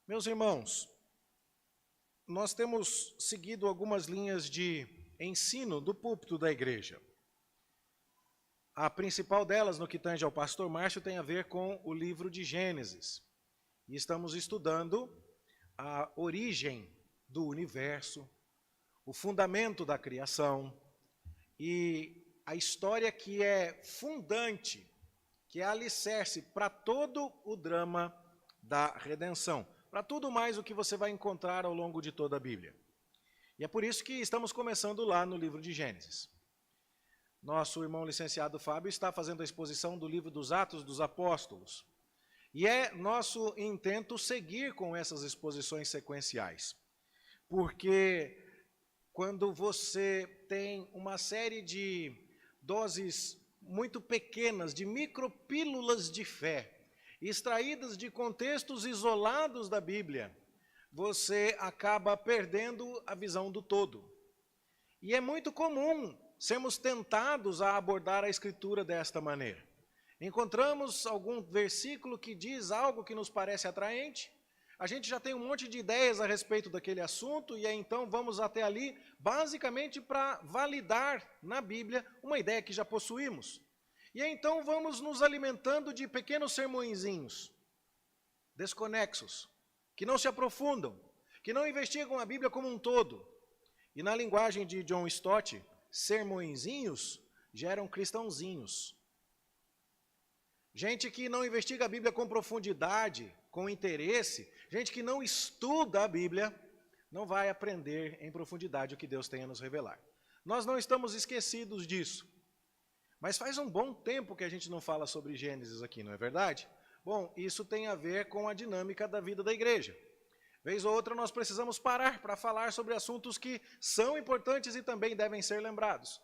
Meus irmãos, nós temos seguido algumas linhas de ensino do púlpito da igreja. A principal delas, no que tange ao pastor Márcio, tem a ver com o livro de Gênesis. E estamos estudando a origem do universo, o fundamento da criação e a história que é fundante, que é alicerce para todo o drama da redenção, para tudo mais o que você vai encontrar ao longo de toda a Bíblia. E é por isso que estamos começando lá no livro de Gênesis. Nosso irmão licenciado Fábio está fazendo a exposição do livro dos Atos dos Apóstolos. E é nosso intento seguir com essas exposições sequenciais. Porque quando você tem uma série de doses muito pequenas, de micropílulas de fé, extraídas de contextos isolados da Bíblia, você acaba perdendo a visão do todo. E é muito comum sermos tentados a abordar a Escritura desta maneira. Encontramos algum versículo que diz algo que nos parece atraente, a gente já tem um monte de ideias a respeito daquele assunto, e aí então vamos até ali, basicamente para validar na Bíblia uma ideia que já possuímos. E aí então vamos nos alimentando de pequenos sermõezinhos, desconexos, que não se aprofundam, que não investigam a Bíblia como um todo. E na linguagem de John Stott, sermõezinhos geram cristãozinhos. Gente que não investiga a Bíblia com profundidade, com interesse, gente que não estuda a Bíblia, não vai aprender em profundidade o que Deus tem a nos revelar. Nós não estamos esquecidos disso. Mas faz um bom tempo que a gente não fala sobre Gênesis aqui, não é verdade? Bom, isso tem a ver com a dinâmica da vida da igreja. Vez ou outra nós precisamos parar para falar sobre assuntos que são importantes e também devem ser lembrados.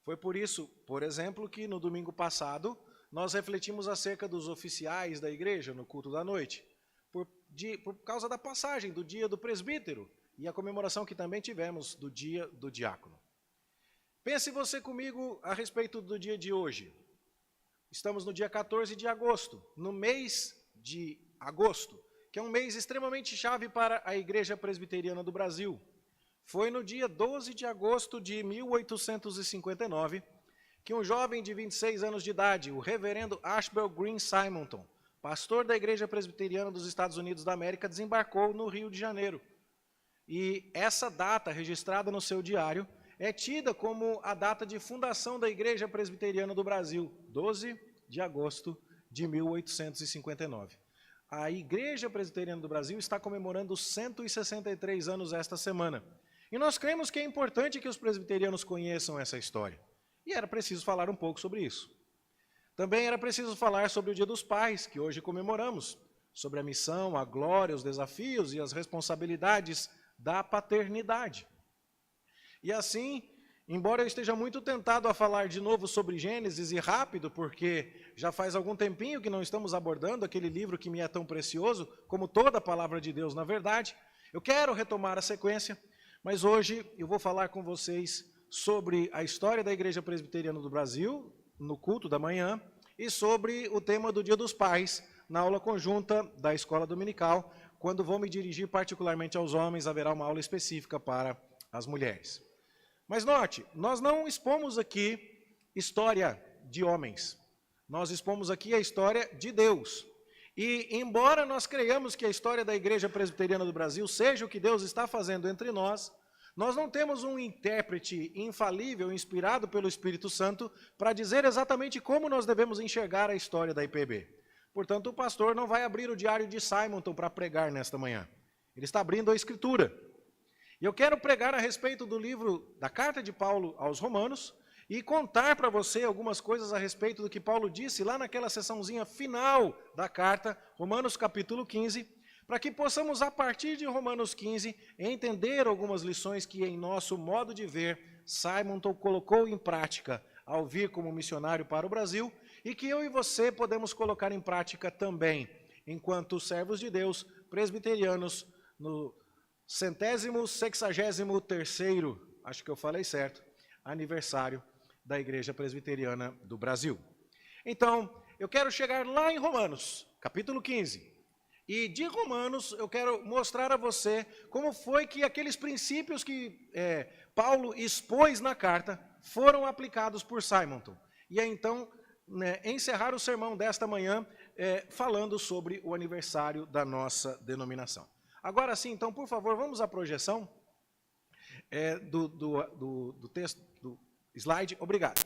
Foi por isso, por exemplo, que no domingo passado nós refletimos acerca dos oficiais da igreja no culto da noite, por causa da passagem do dia do presbítero e a comemoração que também tivemos do dia do diácono. Pense você comigo a respeito do dia de hoje. Estamos no dia 14 de agosto, no mês de agosto, que é um mês extremamente chave para a Igreja Presbiteriana do Brasil. Foi no dia 12 de agosto de 1859 que um jovem de 26 anos de idade, o reverendo Ashbel Green Simonton, pastor da Igreja Presbiteriana dos Estados Unidos da América, desembarcou no Rio de Janeiro. E essa data, registrada no seu diário, é tida como a data de fundação da Igreja Presbiteriana do Brasil, 12 de agosto de 1859. A Igreja Presbiteriana do Brasil está comemorando 163 anos esta semana. E nós cremos que é importante que os presbiterianos conheçam essa história. E era preciso falar um pouco sobre isso. Também era preciso falar sobre o Dia dos Pais, que hoje comemoramos, sobre a missão, a glória, os desafios e as responsabilidades da paternidade. E assim, embora eu esteja muito tentado a falar de novo sobre Gênesis e rápido, porque já faz algum tempinho que não estamos abordando aquele livro que me é tão precioso, como toda a palavra de Deus na verdade, eu quero retomar a sequência, mas hoje eu vou falar com vocês sobre a história da Igreja Presbiteriana do Brasil, no culto da manhã, e sobre o tema do Dia dos Pais, na aula conjunta da Escola Dominical. Quando vou me dirigir particularmente aos homens, haverá uma aula específica para as mulheres. Mas note, nós não expomos aqui história de homens, nós expomos aqui a história de Deus. E embora nós creiamos que a história da Igreja Presbiteriana do Brasil seja o que Deus está fazendo entre nós não temos um intérprete infalível, inspirado pelo Espírito Santo, para dizer exatamente como nós devemos enxergar a história da IPB. Portanto, o pastor não vai abrir o diário de Simonton para pregar nesta manhã. Ele está abrindo a Escritura. E eu quero pregar a respeito do livro, da carta de Paulo aos Romanos, e contar para você algumas coisas a respeito do que Paulo disse lá naquela sessãozinha final da carta, Romanos capítulo 15, para que possamos, a partir de Romanos 15, entender algumas lições que, em nosso modo de ver, Simonton colocou em prática ao vir como missionário para o Brasil, e que eu e você podemos colocar em prática também, enquanto servos de Deus, presbiterianos, no 163º, acho que eu falei certo, aniversário da Igreja Presbiteriana do Brasil. Então, eu quero chegar lá em Romanos, capítulo 15, E de Romanos, eu quero mostrar a você como foi que aqueles princípios que Paulo expôs na carta foram aplicados por Simonton. E aí, então, encerrar o sermão desta manhã falando sobre o aniversário da nossa denominação. Agora sim, então, por favor, vamos à projeção do texto, do slide. Obrigado.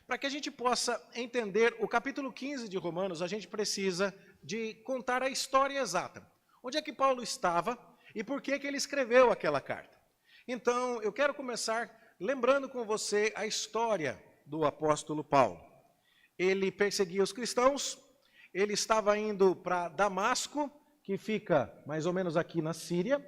Para que a gente possa entender o capítulo 15 de Romanos, a gente precisa de contar a história exata. Onde é que Paulo estava e por que ele escreveu aquela carta. Então, eu quero começar lembrando com você a história do apóstolo Paulo. Ele perseguia os cristãos, ele estava indo para Damasco, que fica mais ou menos aqui na Síria,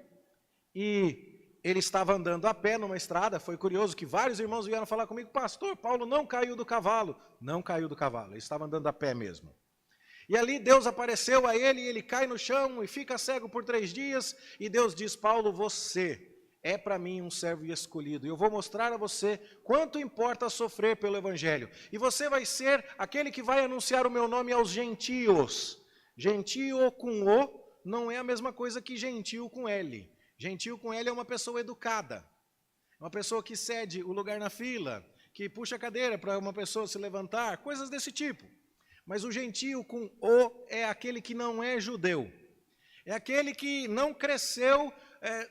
e ele estava andando a pé numa estrada. Foi curioso que vários irmãos vieram falar comigo: pastor, Paulo não caiu do cavalo. Não caiu do cavalo, ele estava andando a pé mesmo. E ali Deus apareceu a ele, e ele cai no chão e fica cego por 3 dias, e Deus diz: Paulo, você é para mim um servo escolhido, e eu vou mostrar a você quanto importa sofrer pelo Evangelho, e você vai ser aquele que vai anunciar o meu nome aos gentios. Gentio com O não é a mesma coisa que gentil com L. Gentil com L é uma pessoa educada, uma pessoa que cede o lugar na fila, que puxa a cadeira para uma pessoa se levantar, coisas desse tipo. Mas o gentio com O é aquele que não é judeu. É aquele que não cresceu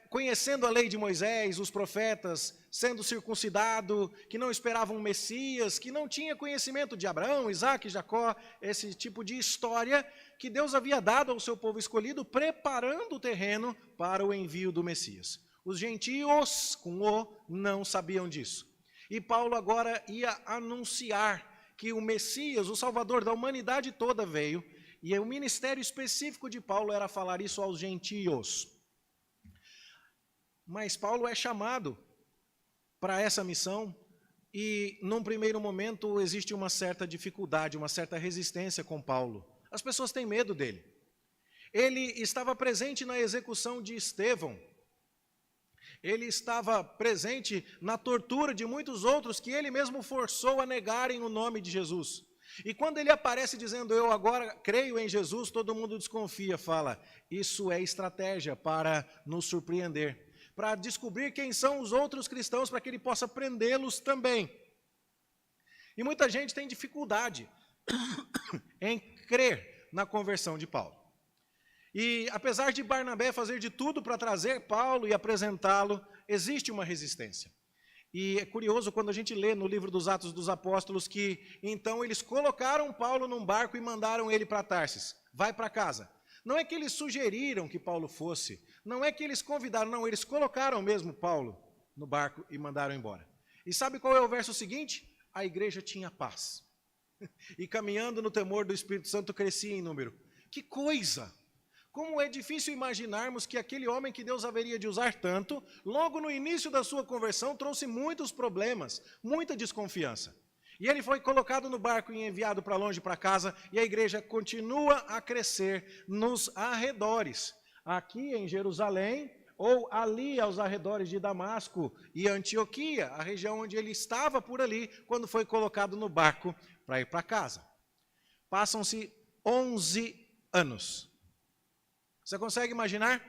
conhecendo a lei de Moisés, os profetas, sendo circuncidado, que não esperava um Messias, que não tinha conhecimento de Abraão, Isaac, Jacó, esse tipo de história que Deus havia dado ao seu povo escolhido, preparando o terreno para o envio do Messias. Os gentios, com O, não sabiam disso. E Paulo agora ia anunciar que o Messias, o Salvador da humanidade toda, veio, e o ministério específico de Paulo era falar isso aos gentios. Mas Paulo é chamado para essa missão, e num primeiro momento existe uma certa dificuldade, uma certa resistência com Paulo. As pessoas têm medo dele. Ele estava presente na execução de Estevão. Ele estava presente na tortura de muitos outros que ele mesmo forçou a negarem o nome de Jesus. E quando ele aparece dizendo: eu agora creio em Jesus, todo mundo desconfia, fala: isso é estratégia para nos surpreender, para descobrir quem são os outros cristãos, para que ele possa prendê-los também. E muita gente tem dificuldade em crer na conversão de Paulo. E apesar de Barnabé fazer de tudo para trazer Paulo e apresentá-lo, existe uma resistência. E é curioso quando a gente lê no livro dos Atos dos Apóstolos que então eles colocaram Paulo num barco e mandaram ele para Tarsis. Vai para casa. Não é que eles sugeriram que Paulo fosse, não é que eles convidaram, não, eles colocaram mesmo Paulo no barco e mandaram embora. E sabe qual é o verso seguinte? A igreja tinha paz. E caminhando no temor do Espírito Santo crescia em número. Que coisa! Como é difícil imaginarmos que aquele homem que Deus haveria de usar tanto, logo no início da sua conversão, trouxe muitos problemas, muita desconfiança. E ele foi colocado no barco e enviado para longe para casa, e a igreja continua a crescer nos arredores. Aqui em Jerusalém, ou ali aos arredores de Damasco e Antioquia, a região onde ele estava por ali, quando foi colocado no barco para ir para casa. Passam-se 11 anos. Você consegue imaginar?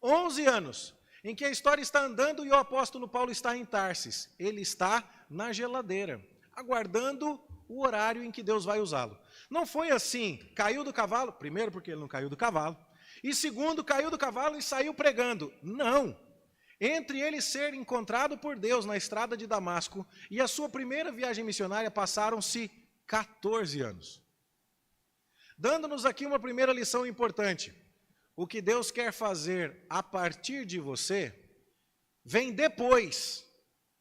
11 anos em que a história está andando e o apóstolo Paulo está em Tarsis. Ele está na geladeira, aguardando o horário em que Deus vai usá-lo. Não foi assim, caiu do cavalo, primeiro porque ele não caiu do cavalo, e segundo, caiu do cavalo e saiu pregando. Não. Entre ele ser encontrado por Deus na estrada de Damasco e a sua primeira viagem missionária passaram-se 14 anos. Dando-nos aqui uma primeira lição importante. O que Deus quer fazer a partir de você vem depois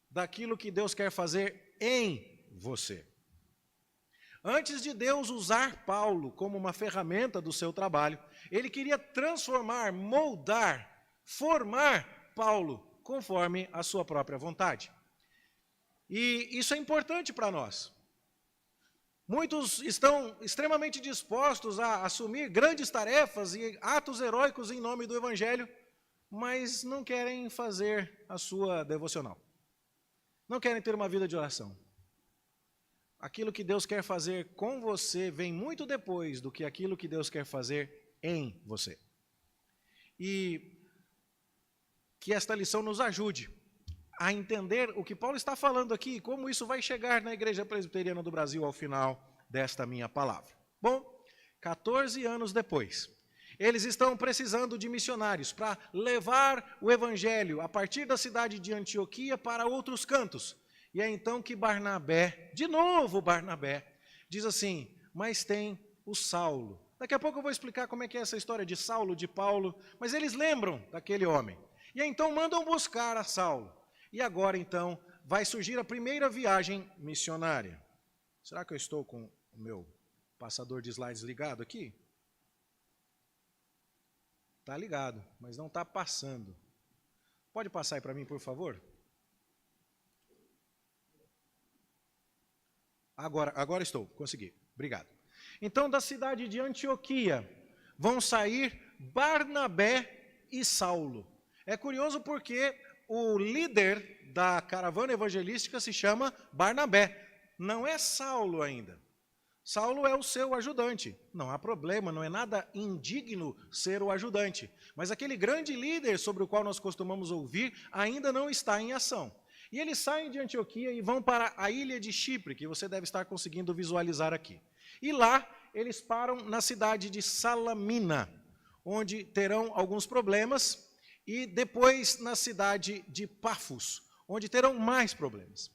daquilo que Deus quer fazer em você. Antes de Deus usar Paulo como uma ferramenta do seu trabalho, ele queria transformar, moldar, formar Paulo conforme a sua própria vontade. E isso é importante para nós. Muitos estão extremamente dispostos a assumir grandes tarefas e atos heróicos em nome do Evangelho, mas não querem fazer a sua devocional. Não querem ter uma vida de oração. Aquilo que Deus quer fazer com você vem muito depois do que aquilo que Deus quer fazer em você. e que esta lição nos ajude a entender o que Paulo está falando aqui e como isso vai chegar na Igreja Presbiteriana do Brasil ao final desta minha palavra. Bom, 14 anos depois, eles estão precisando de missionários para levar o evangelho a partir da cidade de Antioquia para outros cantos. E é então que Barnabé, de novo Barnabé, diz assim, mas tem o Saulo. Daqui a pouco eu vou explicar como é que é essa história de Saulo, de Paulo, mas eles lembram daquele homem. E então mandam buscar a Saulo. E agora então vai surgir a primeira viagem missionária. Será que eu estou com o meu passador de slides ligado aqui? Está ligado, mas não está passando. Pode passar aí para mim, por favor? Agora estou, consegui. Obrigado. Então, da cidade de Antioquia, vão sair Barnabé e Saulo. É curioso porque o líder da caravana evangelística se chama Barnabé. Não é Saulo ainda. Saulo é o seu ajudante. Não há problema, não é nada indigno ser o ajudante. Mas aquele grande líder sobre o qual nós costumamos ouvir ainda não está em ação. E eles saem de Antioquia e vão para a ilha de Chipre, que você deve estar conseguindo visualizar aqui. E lá eles param na cidade de Salamina, onde terão alguns problemas, e depois na cidade de Pafos, onde terão mais problemas.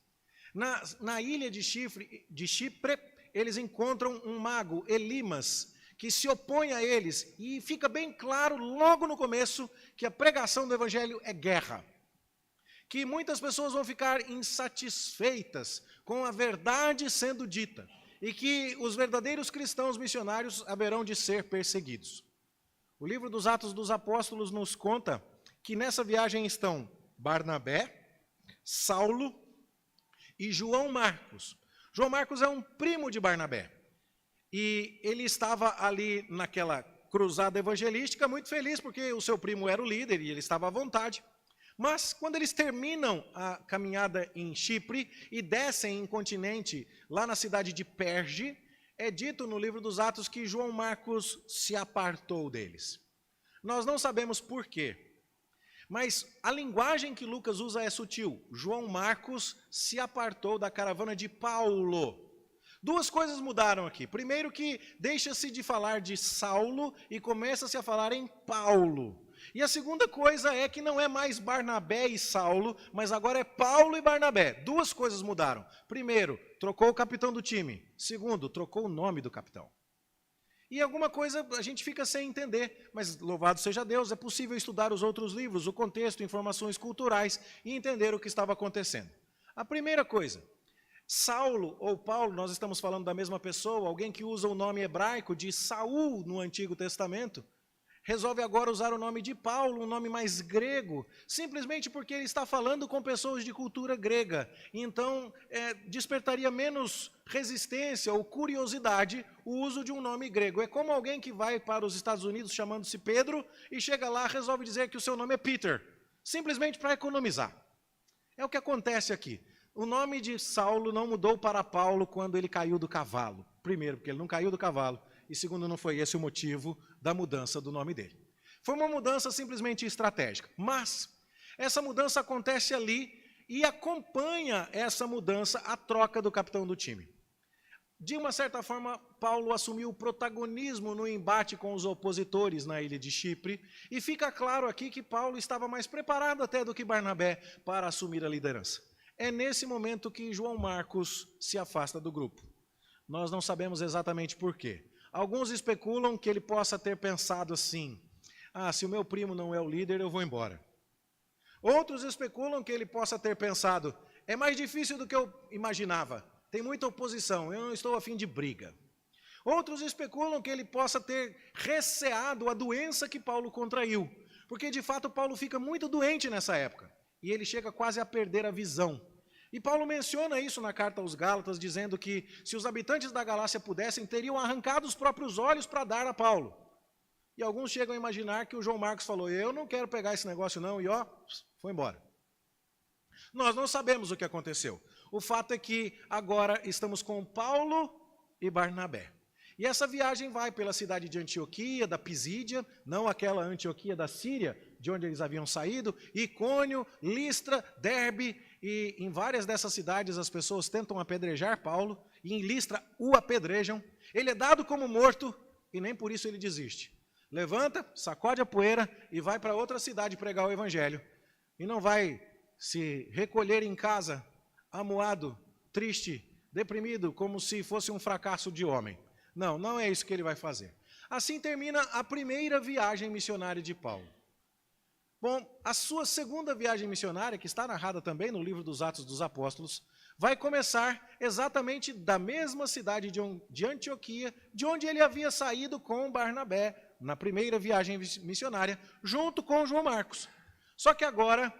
Na ilha de Chipre, eles encontram um mago, Elimas, que se opõe a eles, e fica bem claro logo no começo que a pregação do evangelho é guerra. Que muitas pessoas vão ficar insatisfeitas com a verdade sendo dita e que os verdadeiros cristãos missionários haverão de ser perseguidos. O livro dos Atos dos Apóstolos nos conta que nessa viagem estão Barnabé, Saulo e João Marcos. João Marcos é um primo de Barnabé e ele estava ali naquela cruzada evangelística muito feliz porque o seu primo era o líder e ele estava à vontade. Mas, quando eles terminam a caminhada em Chipre e descem em continente, lá na cidade de Perge, é dito no livro dos Atos que João Marcos se apartou deles. Nós não sabemos por quê, mas a linguagem que Lucas usa é sutil. João Marcos se apartou da caravana de Paulo. Duas coisas mudaram aqui. Primeiro que deixa-se de falar de Saulo e começa-se a falar em Paulo. E a segunda coisa é que não é mais Barnabé e Saulo, mas agora é Paulo e Barnabé. Duas coisas mudaram. Primeiro, trocou o capitão do time. Segundo, trocou o nome do capitão. E alguma coisa a gente fica sem entender, mas louvado seja Deus, é possível estudar os outros livros, o contexto, informações culturais e entender o que estava acontecendo. A primeira coisa, Saulo ou Paulo, nós estamos falando da mesma pessoa, alguém que usa o nome hebraico de Saul no Antigo Testamento, resolve agora usar o nome de Paulo, um nome mais grego, simplesmente porque ele está falando com pessoas de cultura grega. Então, despertaria menos resistência ou curiosidade o uso de um nome grego. É como alguém que vai para os Estados Unidos chamando-se Pedro e chega lá e resolve dizer que o seu nome é Peter, simplesmente para economizar. É o que acontece aqui. O nome de Saulo não mudou para Paulo quando ele caiu do cavalo. Primeiro, porque ele não caiu do cavalo. E segundo, não foi esse o motivo da mudança do nome dele. Foi uma mudança simplesmente estratégica. Mas essa mudança acontece ali e acompanha essa mudança a troca do capitão do time. De uma certa forma, Paulo assumiu o protagonismo no embate com os opositores na ilha de Chipre. E fica claro aqui que Paulo estava mais preparado até do que Barnabé para assumir a liderança. É nesse momento que João Marcos se afasta do grupo. Nós não sabemos exatamente por quê. Alguns especulam que ele possa ter pensado assim, se o meu primo não é o líder, eu vou embora. Outros especulam que ele possa ter pensado, é mais difícil do que eu imaginava, tem muita oposição, eu não estou a fim de briga. Outros especulam que ele possa ter receado a doença que Paulo contraiu, porque de fato Paulo fica muito doente nessa época, e ele chega quase a perder a visão. E Paulo menciona isso na carta aos Gálatas, dizendo que se os habitantes da Galácia pudessem, teriam arrancado os próprios olhos para dar a Paulo. E alguns chegam a imaginar que o João Marcos falou, eu não quero pegar esse negócio não, e foi embora. Nós não sabemos o que aconteceu. O fato é que agora estamos com Paulo e Barnabé. E essa viagem vai pela cidade de Antioquia, da Pisídia, não aquela Antioquia da Síria, de onde eles haviam saído, Icônio, Listra, Derbe, e em várias dessas cidades as pessoas tentam apedrejar Paulo, e em Listra o apedrejam. Ele é dado como morto, e nem por isso ele desiste. Levanta, sacode a poeira e vai para outra cidade pregar o evangelho. E não vai se recolher em casa, amuado, triste, deprimido, como se fosse um fracasso de homem. Não, não é isso que ele vai fazer. Assim termina a primeira viagem missionária de Paulo. Bom, a sua segunda viagem missionária, que está narrada também no livro dos Atos dos Apóstolos, vai começar exatamente da mesma cidade de Antioquia, de onde ele havia saído com Barnabé, na primeira viagem missionária, junto com João Marcos. Só que agora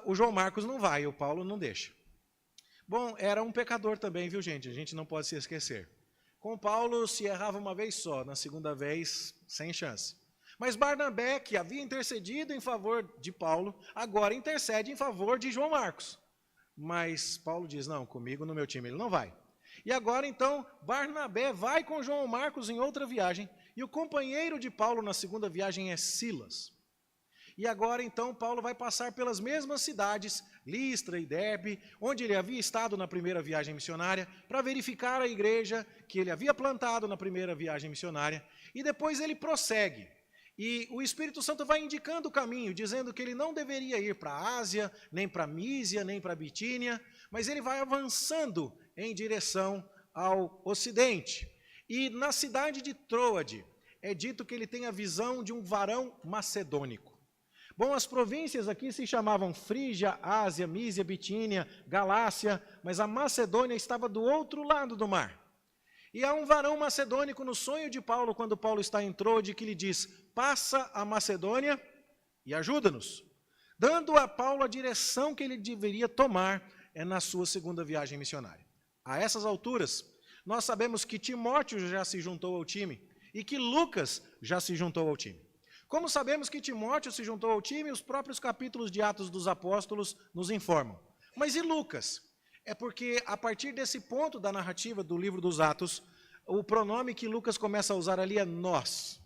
o João Marcos não vai, o Paulo não deixa. Bom, era um pecador também, viu, gente? A gente não pode se esquecer. Com Paulo se errava uma vez só, na segunda vez, sem chance. Mas Barnabé, que havia intercedido em favor de Paulo, agora intercede em favor de João Marcos. Mas Paulo diz, não, comigo no meu time ele não vai. E agora então, Barnabé vai com João Marcos em outra viagem, e o companheiro de Paulo na segunda viagem é Silas. E agora então Paulo vai passar pelas mesmas cidades, Listra e Derbe, onde ele havia estado na primeira viagem missionária, para verificar a igreja que ele havia plantado na primeira viagem missionária, e depois ele prossegue. E o Espírito Santo vai indicando o caminho, dizendo que ele não deveria ir para a Ásia, nem para a Mísia, nem para a Bitínia, mas ele vai avançando em direção ao ocidente. E na cidade de Troade, é dito que ele tem a visão de um varão macedônico. Bom, as províncias aqui se chamavam Frígia, Ásia, Mísia, Bitínia, Galácia, mas a Macedônia estava do outro lado do mar. E há um varão macedônico no sonho de Paulo, quando Paulo está em Troade, que lhe diz, passa a Macedônia e ajuda-nos, dando a Paulo a direção que ele deveria tomar na sua segunda viagem missionária. A essas alturas, nós sabemos que Timóteo já se juntou ao time e que Lucas já se juntou ao time. Como sabemos que Timóteo se juntou ao time, os próprios capítulos de Atos dos Apóstolos nos informam. Mas e Lucas? É porque, a partir desse ponto da narrativa do livro dos Atos, o pronome que Lucas começa a usar ali é nós.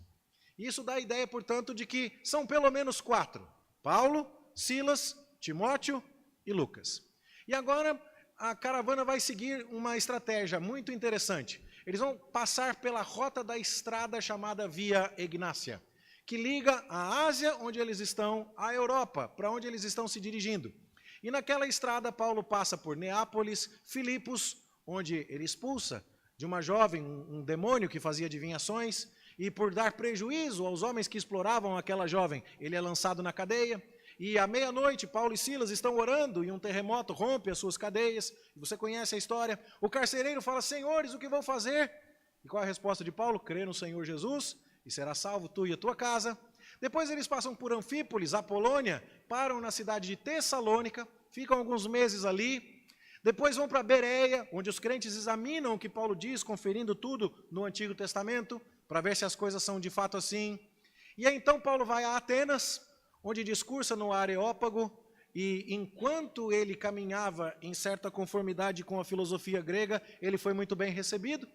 Isso dá a ideia, portanto, de que são pelo menos 4. Paulo, Silas, Timóteo e Lucas. E agora a caravana vai seguir uma estratégia muito interessante. Eles vão passar pela rota da estrada chamada Via Egnácia, que liga a Ásia, onde eles estão, à Europa, para onde eles estão se dirigindo. E naquela estrada, Paulo passa por Neápolis, Filipos, onde ele expulsa de uma jovem um demônio que fazia adivinhações, e por dar prejuízo aos homens que exploravam aquela jovem, ele é lançado na cadeia. E à meia-noite, Paulo e Silas estão orando e um terremoto rompe as suas cadeias. Você conhece a história. O carcereiro fala, senhores, o que vão fazer? E qual é a resposta de Paulo? Crê no Senhor Jesus e será salvo tu e a tua casa. Depois eles passam por Anfípolis, Apolônia, param na cidade de Tessalônica, ficam alguns meses ali. Depois vão para Bereia, onde os crentes examinam o que Paulo diz, conferindo tudo no Antigo Testamento, para ver se as coisas são de fato assim. E aí então Paulo vai a Atenas, onde discursa no Areópago, e enquanto ele caminhava em certa conformidade com a filosofia grega, ele foi muito bem recebido.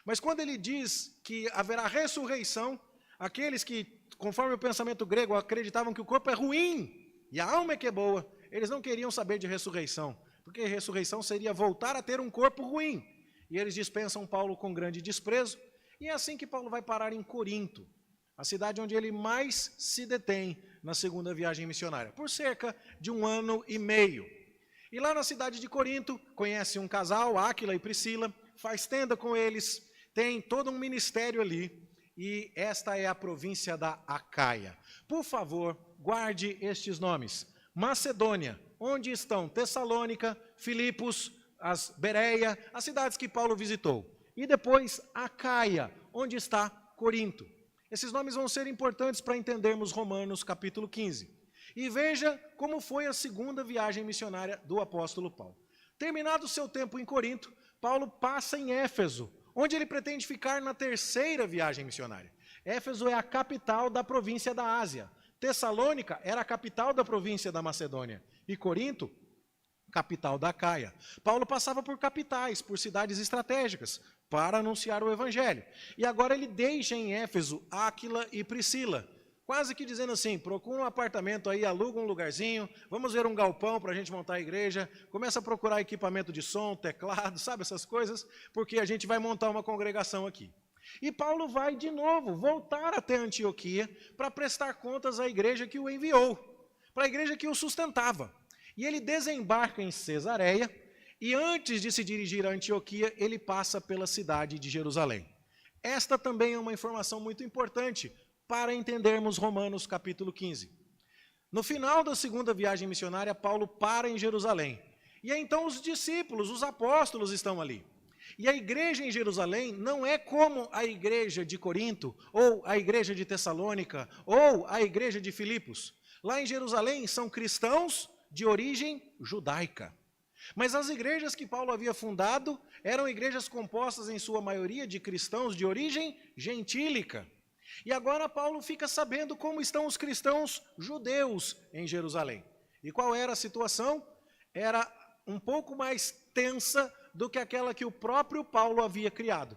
Mas quando ele diz que haverá ressurreição, aqueles que, conforme o pensamento grego, acreditavam que o corpo é ruim e a alma é que é boa, eles não queriam saber de ressurreição, porque ressurreição seria voltar a ter um corpo ruim. E eles dispensam Paulo com grande desprezo, e é assim que Paulo vai parar em Corinto, a cidade onde ele mais se detém na segunda viagem missionária, por cerca de 1 ano e meio. E lá na cidade de Corinto, conhece um casal, Áquila e Priscila, faz tenda com eles, tem todo um ministério ali, e esta é a província da Acaia. Por favor, guarde estes nomes. Macedônia, onde estão Tessalônica, Filipos, as Bereia, as cidades que Paulo visitou. E depois Acaia, onde está Corinto. Esses nomes vão ser importantes para entendermos Romanos capítulo 15. E veja como foi a segunda viagem missionária do apóstolo Paulo. Terminado o seu tempo em Corinto, Paulo passa em Éfeso, onde ele pretende ficar na terceira viagem missionária. Éfeso é a capital da província da Ásia. Tessalônica era a capital da província da Macedônia. E Corinto capital da Acaia. Paulo passava por capitais, por cidades estratégicas, para anunciar o evangelho. E agora ele deixa em Éfeso Áquila e Priscila, quase que dizendo assim, procura um apartamento aí, aluga um lugarzinho, vamos ver um galpão para a gente montar a igreja, começa a procurar equipamento de som, teclado, sabe essas coisas, porque a gente vai montar uma congregação aqui. E Paulo vai de novo, voltar até Antioquia, para prestar contas à igreja que o enviou, para a igreja que o sustentava. E ele desembarca em Cesareia, e antes de se dirigir a Antioquia, ele passa pela cidade de Jerusalém. Esta também é uma informação muito importante para entendermos Romanos capítulo 15. No final da segunda viagem missionária, Paulo para em Jerusalém. E aí, então os discípulos, os apóstolos estão ali. E a igreja em Jerusalém não é como a igreja de Corinto, ou a igreja de Tessalônica, ou a igreja de Filipos. Lá em Jerusalém são cristãos de origem judaica. Mas as igrejas que Paulo havia fundado eram igrejas compostas em sua maioria de cristãos de origem gentílica. E agora Paulo fica sabendo como estão os cristãos judeus em Jerusalém. E qual era a situação? Era um pouco mais tensa do que aquela que o próprio Paulo havia criado.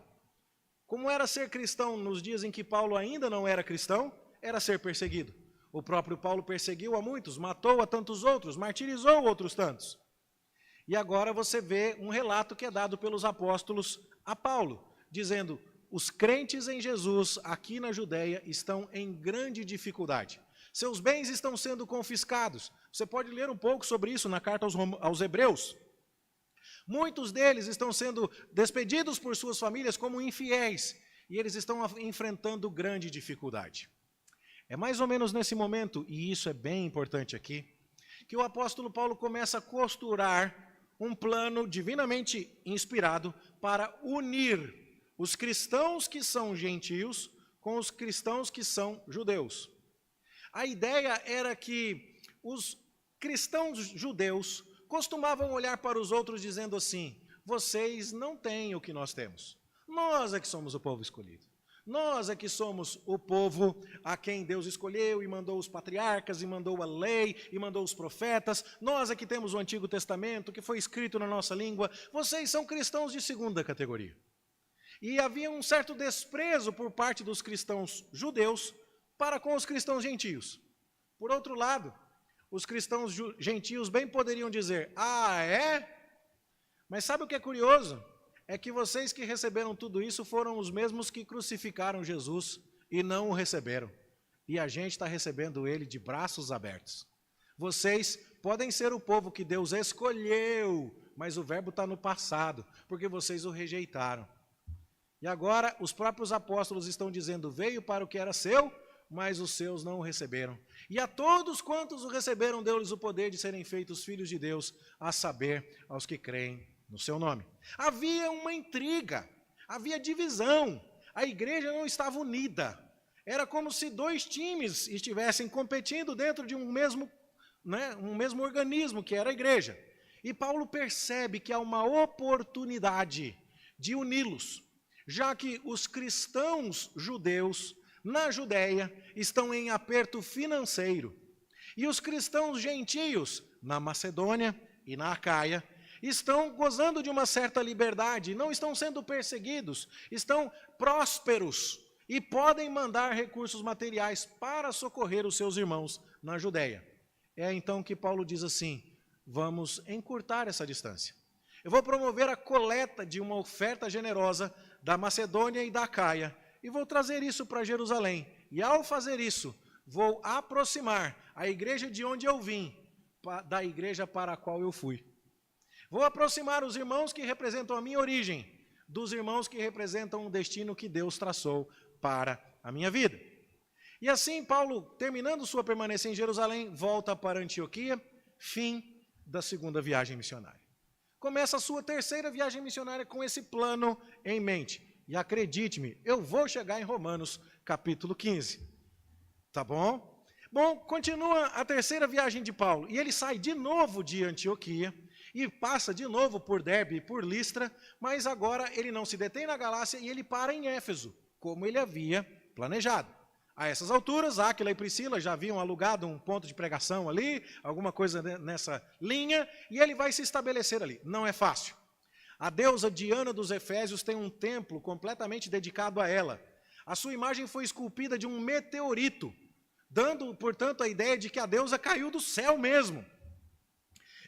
Como era ser cristão nos dias em que Paulo ainda não era cristão? Era ser perseguido. O próprio Paulo perseguiu a muitos, matou a tantos outros, martirizou outros tantos. E agora você vê um relato que é dado pelos apóstolos a Paulo, dizendo, os crentes em Jesus aqui na Judéia estão em grande dificuldade. Seus bens estão sendo confiscados. Você pode ler um pouco sobre isso na carta aos Hebreus. Muitos deles estão sendo despedidos por suas famílias como infiéis, e eles estão enfrentando grande dificuldade. É mais ou menos nesse momento, e isso é bem importante aqui, que o apóstolo Paulo começa a costurar um plano divinamente inspirado para unir os cristãos que são gentios com os cristãos que são judeus. A ideia era que os cristãos judeus costumavam olhar para os outros dizendo assim, vocês não têm o que nós temos. Nós é que somos o povo escolhido. Nós é que somos o povo a quem Deus escolheu e mandou os patriarcas, e mandou a lei, e mandou os profetas. Nós é que temos o Antigo Testamento, que foi escrito na nossa língua. Vocês são cristãos de segunda categoria. E havia um certo desprezo por parte dos cristãos judeus para com os cristãos gentios. Por outro lado, os cristãos gentios bem poderiam dizer, ah, é? Mas sabe o que é curioso? É que vocês que receberam tudo isso foram os mesmos que crucificaram Jesus e não o receberam. E a gente está recebendo ele de braços abertos. Vocês podem ser o povo que Deus escolheu, mas o verbo está no passado, porque vocês o rejeitaram. E agora os próprios apóstolos estão dizendo, veio para o que era seu, mas os seus não o receberam. E a todos quantos o receberam, deu-lhes o poder de serem feitos filhos de Deus, a saber, aos que creem no seu nome. Havia uma intriga, havia divisão, a igreja não estava unida. Era como se dois times estivessem competindo dentro de um mesmo organismo, que era a igreja. E Paulo percebe que há uma oportunidade de uni-los, já que os cristãos judeus na Judéia estão em aperto financeiro. E os cristãos gentios na Macedônia e na Acaia estão gozando de uma certa liberdade, não estão sendo perseguidos, estão prósperos e podem mandar recursos materiais para socorrer os seus irmãos na Judéia. É então que Paulo diz assim, vamos encurtar essa distância. Eu vou promover a coleta de uma oferta generosa da Macedônia e da Acaia, e vou trazer isso para Jerusalém. E ao fazer isso, vou aproximar a igreja de onde eu vim, da igreja para a qual eu fui. Vou aproximar os irmãos que representam a minha origem, dos irmãos que representam o destino que Deus traçou para a minha vida. E assim, Paulo, terminando sua permanência em Jerusalém, volta para Antioquia, fim da segunda viagem missionária. Começa a sua terceira viagem missionária com esse plano em mente. E acredite-me, eu vou chegar em Romanos capítulo 15. Tá bom? Bom, continua a terceira viagem de Paulo. E ele sai de novo de Antioquia e passa de novo por Derbe e por Listra, mas agora ele não se detém na Galácia e ele para em Éfeso, como ele havia planejado. A essas alturas, Áquila e Priscila já haviam alugado um ponto de pregação ali, alguma coisa nessa linha, e ele vai se estabelecer ali. Não é fácil. A deusa Diana dos Efésios tem um templo completamente dedicado a ela. A sua imagem foi esculpida de um meteorito, dando, portanto, a ideia de que a deusa caiu do céu mesmo.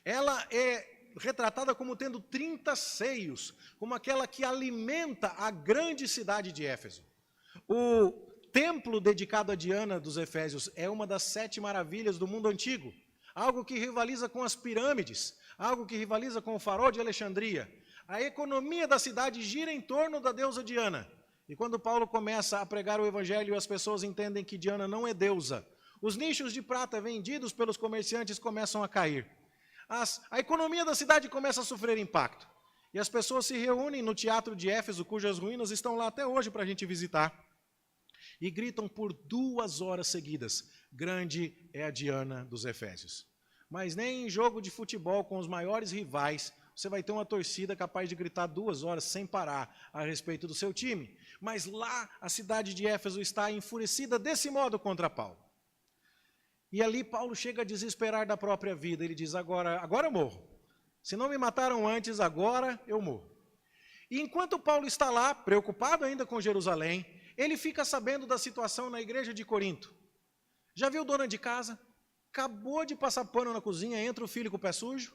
Ela é retratada como tendo 30 seios, como aquela que alimenta a grande cidade de Éfeso. O templo dedicado a Diana dos Efésios é uma das 7 maravilhas do mundo antigo, algo que rivaliza com as pirâmides, algo que rivaliza com o farol de Alexandria. A economia da cidade gira em torno da deusa Diana. E quando Paulo começa a pregar o evangelho, as pessoas entendem que Diana não é deusa. Os nichos de prata vendidos pelos comerciantes começam a cair. A economia da cidade começa a sofrer impacto. E as pessoas se reúnem no teatro de Éfeso, cujas ruínas estão lá até hoje para a gente visitar, e gritam por 2 horas seguidas: grande é a Diana dos Efésios. Mas nem em jogo de futebol com os maiores rivais você vai ter uma torcida capaz de gritar 2 horas sem parar a respeito do seu time. Mas lá a cidade de Éfeso está enfurecida desse modo contra Paulo. E ali Paulo chega a desesperar da própria vida. Ele diz: agora eu morro. Se não me mataram antes, agora eu morro. E enquanto Paulo está lá, preocupado ainda com Jerusalém, ele fica sabendo da situação na igreja de Corinto. Já viu dona de casa? Acabou de passar pano na cozinha, entra o filho com o pé sujo.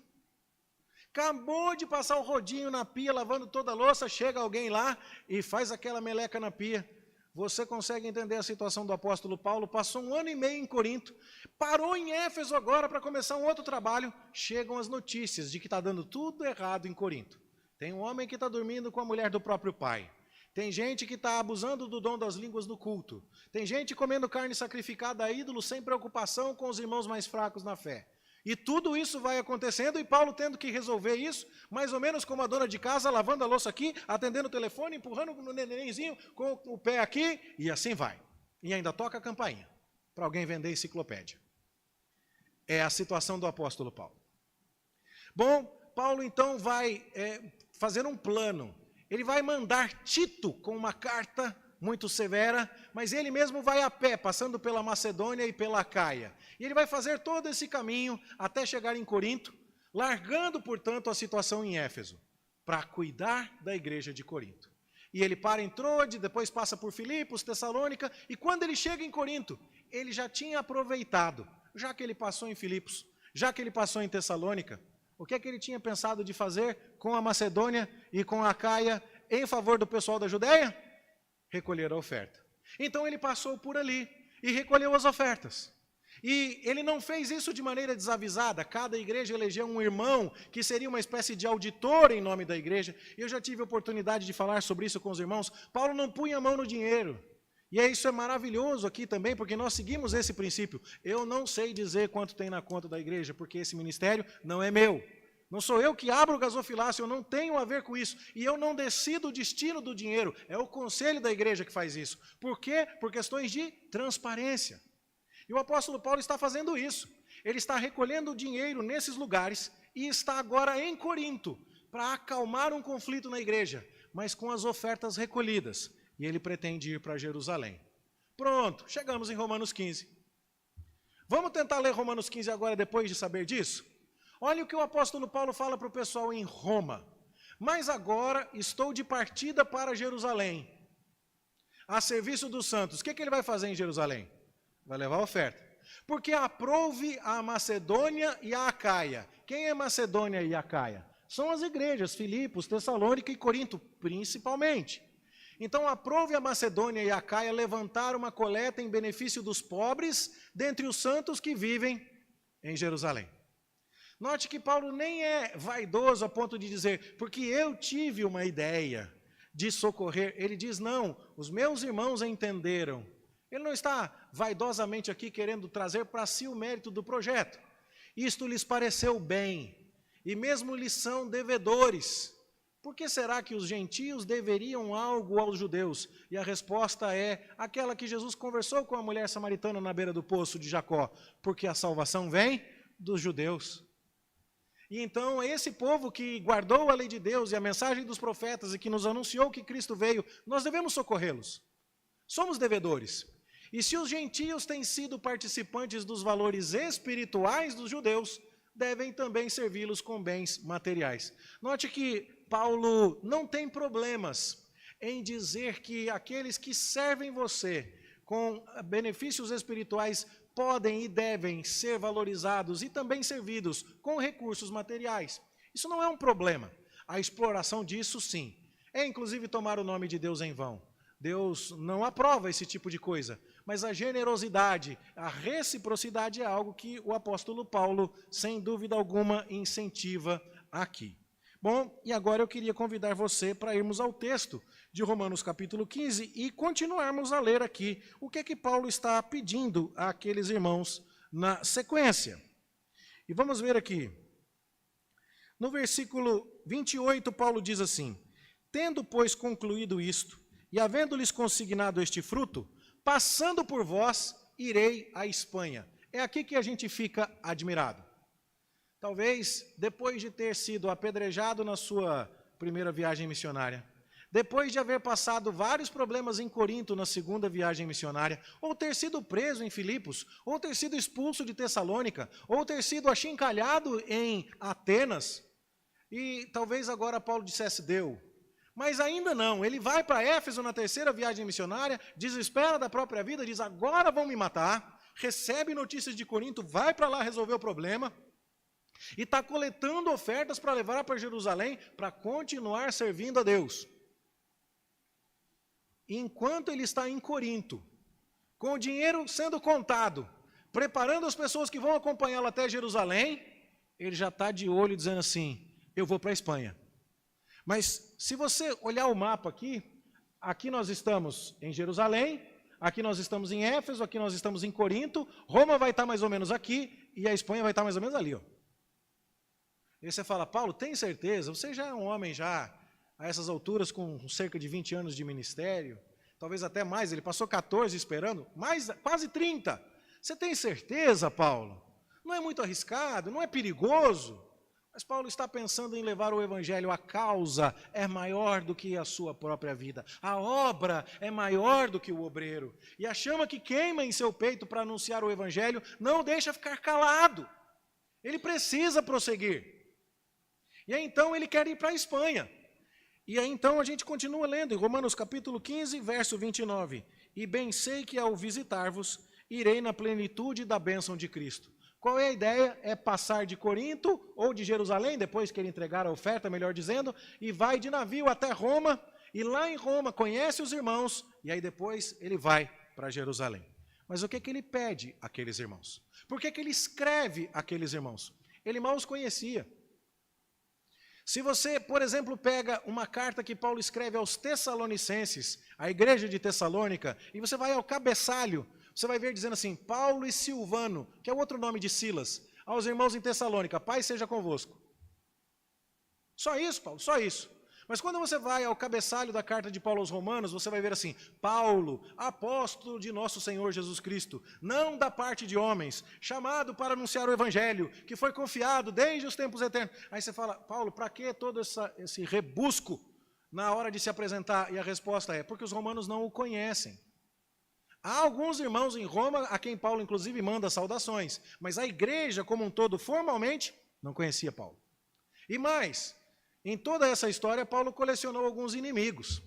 Acabou de passar o rodinho na pia, lavando toda a louça, chega alguém lá e faz aquela meleca na pia. Você consegue entender a situação do apóstolo Paulo? Passou 1 ano e meio em Corinto, parou em Éfeso agora para começar um outro trabalho. Chegam as notícias de que está dando tudo errado em Corinto. Tem um homem que está dormindo com a mulher do próprio pai. Tem gente que está abusando do dom das línguas no culto. Tem gente comendo carne sacrificada a ídolos sem preocupação com os irmãos mais fracos na fé. E tudo isso vai acontecendo e Paulo tendo que resolver isso, mais ou menos como a dona de casa, lavando a louça aqui, atendendo o telefone, empurrando o nenenzinho com o pé aqui, e assim vai. E ainda toca a campainha, para alguém vender enciclopédia. É a situação do apóstolo Paulo. Bom, Paulo então vai fazer um plano. Ele vai mandar Tito com uma carta muito severa, mas ele mesmo vai a pé, passando pela Macedônia e pela Acaia. E ele vai fazer todo esse caminho até chegar em Corinto, largando, portanto, a situação em Éfeso, para cuidar da igreja de Corinto. E ele para em Troade, depois passa por Filipos, Tessalônica, e quando ele chega em Corinto, ele já tinha aproveitado, já que ele passou em Filipos, já que ele passou em Tessalônica, o que é que ele tinha pensado de fazer com a Macedônia e com a Acaia em favor do pessoal da Judéia? Recolher a oferta. Então ele passou por ali e recolheu as ofertas. E ele não fez isso de maneira desavisada. Cada igreja elegeu um irmão que seria uma espécie de auditor em nome da igreja. Eu já tive a oportunidade de falar sobre isso com os irmãos. Paulo não punha a mão no dinheiro. E isso é maravilhoso aqui também, porque nós seguimos esse princípio. Eu não sei dizer quanto tem na conta da igreja, porque esse ministério não é meu. Não sou eu que abro o gasofilácio, eu não tenho a ver com isso. E eu não decido o destino do dinheiro. É o conselho da igreja que faz isso. Por quê? Por questões de transparência. E o apóstolo Paulo está fazendo isso. Ele está recolhendo o dinheiro nesses lugares e está agora em Corinto para acalmar um conflito na igreja, mas com as ofertas recolhidas. E ele pretende ir para Jerusalém. Pronto, chegamos em Romanos 15. Vamos tentar ler Romanos 15 agora, depois de saber disso? Olha o que o apóstolo Paulo fala para o pessoal em Roma. Mas agora estou de partida para Jerusalém, a serviço dos santos. O que ele vai fazer em Jerusalém? Vai levar a oferta. Porque aprouve a Macedônia e a Acaia. Quem é Macedônia e Acaia? São as igrejas, Filipos, Tessalônica e Corinto, principalmente. Então aprouve a Macedônia e a Acaia levantar uma coleta em benefício dos pobres, dentre os santos que vivem em Jerusalém. Note que Paulo nem é vaidoso a ponto de dizer, porque eu tive uma ideia de socorrer. Ele diz, não, os meus irmãos entenderam. Ele não está vaidosamente aqui querendo trazer para si o mérito do projeto. Isto lhes pareceu bem, e mesmo lhes são devedores. Por que será que os gentios deveriam algo aos judeus? E a resposta é aquela que Jesus conversou com a mulher samaritana na beira do poço de Jacó. Porque a salvação vem dos judeus. E então esse povo que guardou a lei de Deus e a mensagem dos profetas e que nos anunciou que Cristo veio, nós devemos socorrê-los. Somos devedores. E se os gentios têm sido participantes dos valores espirituais dos judeus, devem também servi-los com bens materiais. Note que Paulo não tem problemas em dizer que aqueles que servem você com benefícios espirituais podem e devem ser valorizados e também servidos com recursos materiais. Isso não é um problema. A exploração disso, sim. É inclusive tomar o nome de Deus em vão. Deus não aprova esse tipo de coisa, mas a generosidade, a reciprocidade é algo que o apóstolo Paulo, sem dúvida alguma, incentiva aqui. Bom, e agora eu queria convidar você para irmos ao texto de Romanos capítulo 15 e continuarmos a ler aqui o que é que Paulo está pedindo àqueles irmãos na sequência. E vamos ver aqui. No versículo 28, Paulo diz assim: tendo, pois, concluído isto, e havendo-lhes consignado este fruto, passando por vós, irei à Espanha. É aqui que a gente fica admirado. Talvez, depois de ter sido apedrejado na sua primeira viagem missionária, depois de haver passado vários problemas em Corinto na segunda viagem missionária, ou ter sido preso em Filipos, ou ter sido expulso de Tessalônica, ou ter sido achincalhado em Atenas, e talvez agora Paulo dissesse, deu. Mas ainda não, ele vai para Éfeso na terceira viagem missionária, desespera da própria vida, diz, agora vão me matar, recebe notícias de Corinto, vai para lá resolver o problema, e está coletando ofertas para levar para Jerusalém, para continuar servindo a Deus. Enquanto ele está em Corinto, com o dinheiro sendo contado, preparando as pessoas que vão acompanhá-lo até Jerusalém, ele já está de olho dizendo assim, eu vou para a Espanha. Mas se você olhar o mapa aqui nós estamos em Jerusalém, aqui nós estamos em Éfeso, aqui nós estamos em Corinto, Roma vai estar mais ou menos aqui, e a Espanha vai estar mais ou menos ali, ó. E você fala, Paulo, tem certeza? Você já é um homem já, a essas alturas, com cerca de 20 anos de ministério, talvez até mais, ele passou 14 esperando, mais, quase 30. Você tem certeza, Paulo? Não é muito arriscado? Não é perigoso? Mas Paulo está pensando em levar o evangelho, a causa é maior do que a sua própria vida, a obra é maior do que o obreiro, e a chama que queima em seu peito para anunciar o evangelho não o deixa ficar calado, ele precisa prosseguir. E aí então ele quer ir para a Espanha. E aí então a gente continua lendo em Romanos capítulo 15, verso 29. E bem sei que ao visitar-vos, irei na plenitude da bênção de Cristo. Qual é a ideia? É passar de Corinto, ou de Jerusalém, depois que ele entregar a oferta, melhor dizendo, e vai de navio até Roma, e lá em Roma conhece os irmãos, e aí depois ele vai para Jerusalém. Mas o que que ele pede àqueles irmãos? Por que que ele escreve àqueles irmãos? Ele mal os conhecia. Se você, por exemplo, pega uma carta que Paulo escreve aos Tessalonicenses, a igreja de Tessalônica, e você vai ao cabeçalho, você vai ver dizendo assim, Paulo e Silvano, que é o outro nome de Silas, aos irmãos em Tessalônica, paz seja convosco. Só isso, Paulo, só isso. Mas quando você vai ao cabeçalho da carta de Paulo aos Romanos, você vai ver assim, Paulo, apóstolo de nosso Senhor Jesus Cristo, não da parte de homens, chamado para anunciar o evangelho, que foi confiado desde os tempos eternos. Aí você fala, Paulo, para que todo esse rebusco na hora de se apresentar? E a resposta é, porque os romanos não o conhecem. Há alguns irmãos em Roma, a quem Paulo inclusive manda saudações, mas a igreja como um todo, formalmente, não conhecia Paulo. E mais, em toda essa história, Paulo colecionou alguns inimigos.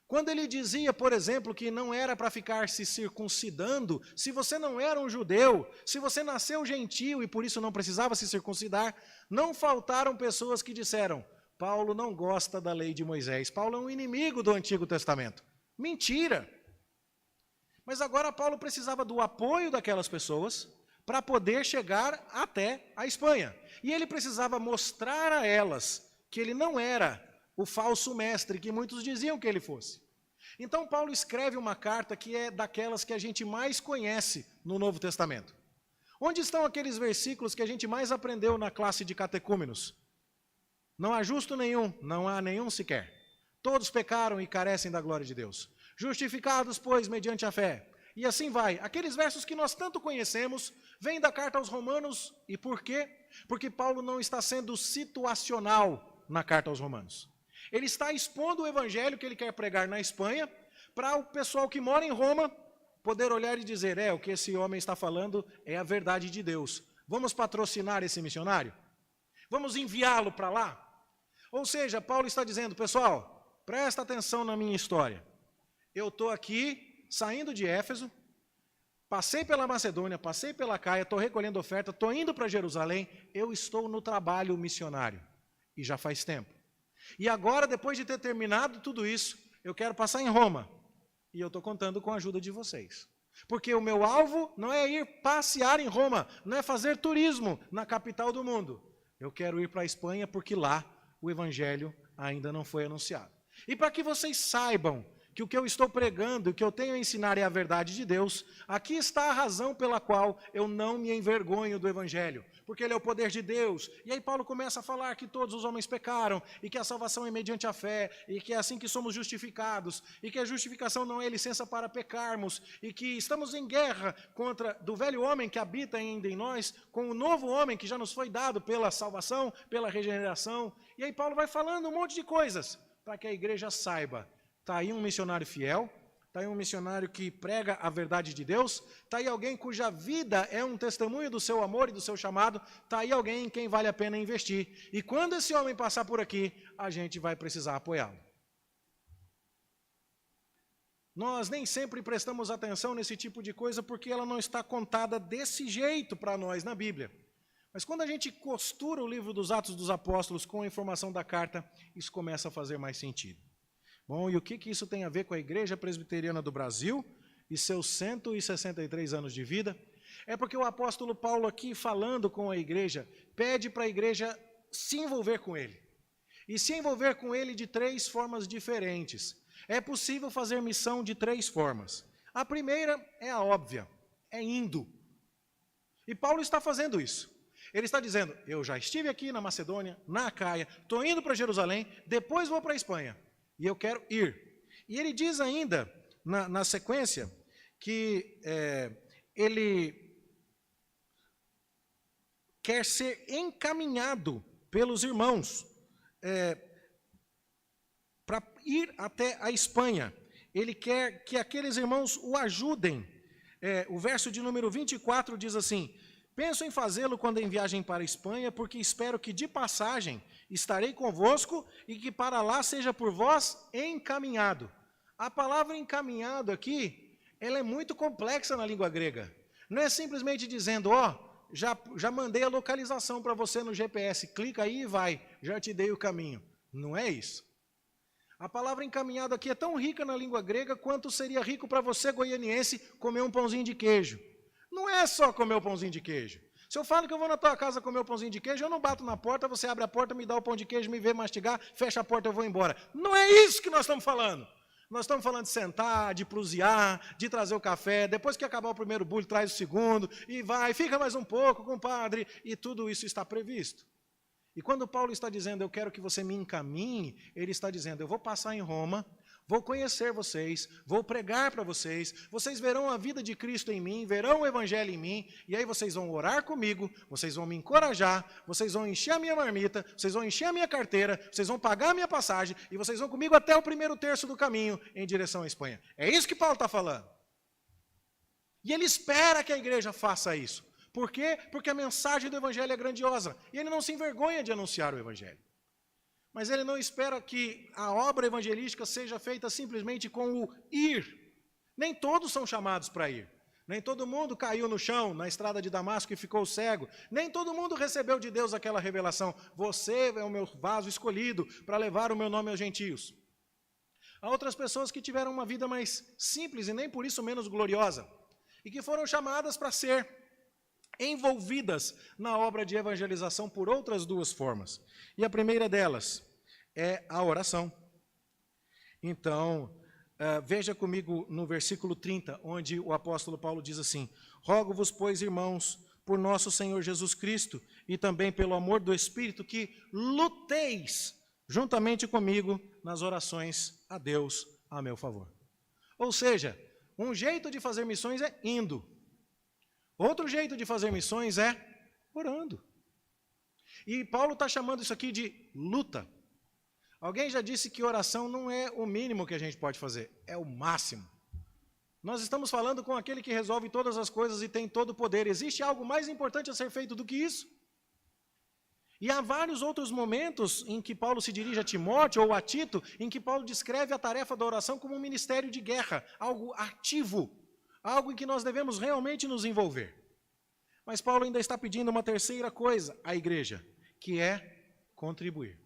Quando ele dizia, por exemplo, que não era para ficar se circuncidando, se você não era um judeu, se você nasceu gentio e por isso não precisava se circuncidar, não faltaram pessoas que disseram, Paulo não gosta da lei de Moisés, Paulo é um inimigo do Antigo Testamento. Mentira! Mas agora Paulo precisava do apoio daquelas pessoas para poder chegar até a Espanha. E ele precisava mostrar a elas que ele não era o falso mestre que muitos diziam que ele fosse. Então Paulo escreve uma carta que é daquelas que a gente mais conhece no Novo Testamento. Onde estão aqueles versículos que a gente mais aprendeu na classe de catecúmenos? Não há justo nenhum, não há nenhum sequer. Todos pecaram e carecem da glória de Deus. Justificados, pois, mediante a fé. E assim vai. Aqueles versos que nós tanto conhecemos, vêm da carta aos Romanos. E por quê? Porque Paulo não está sendo situacional na carta aos Romanos. Ele está expondo o evangelho que ele quer pregar na Espanha para o pessoal que mora em Roma poder olhar e dizer, o que esse homem está falando é a verdade de Deus. Vamos patrocinar esse missionário? Vamos enviá-lo para lá? Ou seja, Paulo está dizendo, pessoal, presta atenção na minha história. Eu estou aqui, saindo de Éfeso, passei pela Macedônia, passei pela Caia, estou recolhendo oferta, estou indo para Jerusalém, eu estou no trabalho missionário. E já faz tempo. E agora, depois de ter terminado tudo isso, eu quero passar em Roma. E eu estou contando com a ajuda de vocês. Porque o meu alvo não é ir passear em Roma, não é fazer turismo na capital do mundo. Eu quero ir para a Espanha porque lá o evangelho ainda não foi anunciado. E para que vocês saibam que o que eu estou pregando, o que eu tenho a ensinar é a verdade de Deus, aqui está a razão pela qual eu não me envergonho do evangelho, porque ele é o poder de Deus. E aí Paulo começa a falar que todos os homens pecaram, e que a salvação é mediante a fé, e que é assim que somos justificados, e que a justificação não é licença para pecarmos, e que estamos em guerra do velho homem que habita ainda em nós, com o novo homem que já nos foi dado pela salvação, pela regeneração. E aí Paulo vai falando um monte de coisas, para que a igreja saiba. Está aí um missionário fiel, está aí um missionário que prega a verdade de Deus, está aí alguém cuja vida é um testemunho do seu amor e do seu chamado, está aí alguém em quem vale a pena investir. E quando esse homem passar por aqui, a gente vai precisar apoiá-lo. Nós nem sempre prestamos atenção nesse tipo de coisa porque ela não está contada desse jeito para nós na Bíblia. Mas quando a gente costura o livro dos Atos dos Apóstolos com a informação da carta, isso começa a fazer mais sentido. Bom, e o que isso tem a ver com a Igreja Presbiteriana do Brasil e seus 163 anos de vida? É porque o apóstolo Paulo aqui, falando com a igreja, pede para a igreja se envolver com ele. E se envolver com ele de 3 formas diferentes. É possível fazer missão de 3 formas. A primeira é a óbvia, é indo. E Paulo está fazendo isso. Ele está dizendo, eu já estive aqui na Macedônia, na Acaia, estou indo para Jerusalém, depois vou para a Espanha. E eu quero ir. E ele diz ainda, na sequência, que ele quer ser encaminhado pelos irmãos para ir até a Espanha. Ele quer que aqueles irmãos o ajudem. O verso de número 24 diz assim, penso em fazê-lo quando em viagem para a Espanha, porque espero que de passagem estarei convosco e que para lá seja por vós encaminhado. A palavra encaminhado aqui, ela é muito complexa na língua grega. Não é simplesmente dizendo, já mandei a localização para você no GPS, clica aí e vai, já te dei o caminho. Não é isso. A palavra encaminhado aqui é tão rica na língua grega quanto seria rico para você, goianiense, comer um pãozinho de queijo. Não é só comer o pãozinho de queijo. Se eu falo que eu vou na tua casa comer o pãozinho de queijo, eu não bato na porta, você abre a porta, me dá o pão de queijo, me vê mastigar, fecha a porta, eu vou embora. Não é isso que nós estamos falando. Nós estamos falando de sentar, de prusear, de trazer o café, depois que acabar o primeiro bulho, traz o segundo, e vai, fica mais um pouco, compadre, e tudo isso está previsto. E quando Paulo está dizendo, eu quero que você me encaminhe, ele está dizendo, eu vou passar em Roma, vou conhecer vocês, vou pregar para vocês, vocês verão a vida de Cristo em mim, verão o evangelho em mim, e aí vocês vão orar comigo, vocês vão me encorajar, vocês vão encher a minha marmita, vocês vão encher a minha carteira, vocês vão pagar a minha passagem, e vocês vão comigo até o 1º terço do caminho em direção à Espanha. É isso que Paulo está falando. E ele espera que a igreja faça isso. Por quê? Porque a mensagem do evangelho é grandiosa, e ele não se envergonha de anunciar o evangelho. Mas ele não espera que a obra evangelística seja feita simplesmente com o ir. Nem todos são chamados para ir. Nem todo mundo caiu no chão, na estrada de Damasco e ficou cego. Nem todo mundo recebeu de Deus aquela revelação. Você é o meu vaso escolhido para levar o meu nome aos gentios. Há outras pessoas que tiveram uma vida mais simples e nem por isso menos gloriosa. E que foram chamadas para ser envolvidas na obra de evangelização por outras 2 formas. E a primeira delas é a oração. Então, veja comigo no versículo 30, onde o apóstolo Paulo diz assim, rogo-vos, pois, irmãos, por nosso Senhor Jesus Cristo e também pelo amor do Espírito, que luteis juntamente comigo nas orações a Deus a meu favor. Ou seja, um jeito de fazer missões é indo. Outro jeito de fazer missões é orando. E Paulo está chamando isso aqui de luta. Alguém já disse que oração não é o mínimo que a gente pode fazer, é o máximo. Nós estamos falando com aquele que resolve todas as coisas e tem todo o poder. Existe algo mais importante a ser feito do que isso? E há vários outros momentos em que Paulo se dirige a Timóteo ou a Tito, em que Paulo descreve a tarefa da oração como um ministério de guerra, algo ativo, algo em que nós devemos realmente nos envolver. Mas Paulo ainda está pedindo uma terceira coisa à igreja, que é contribuir.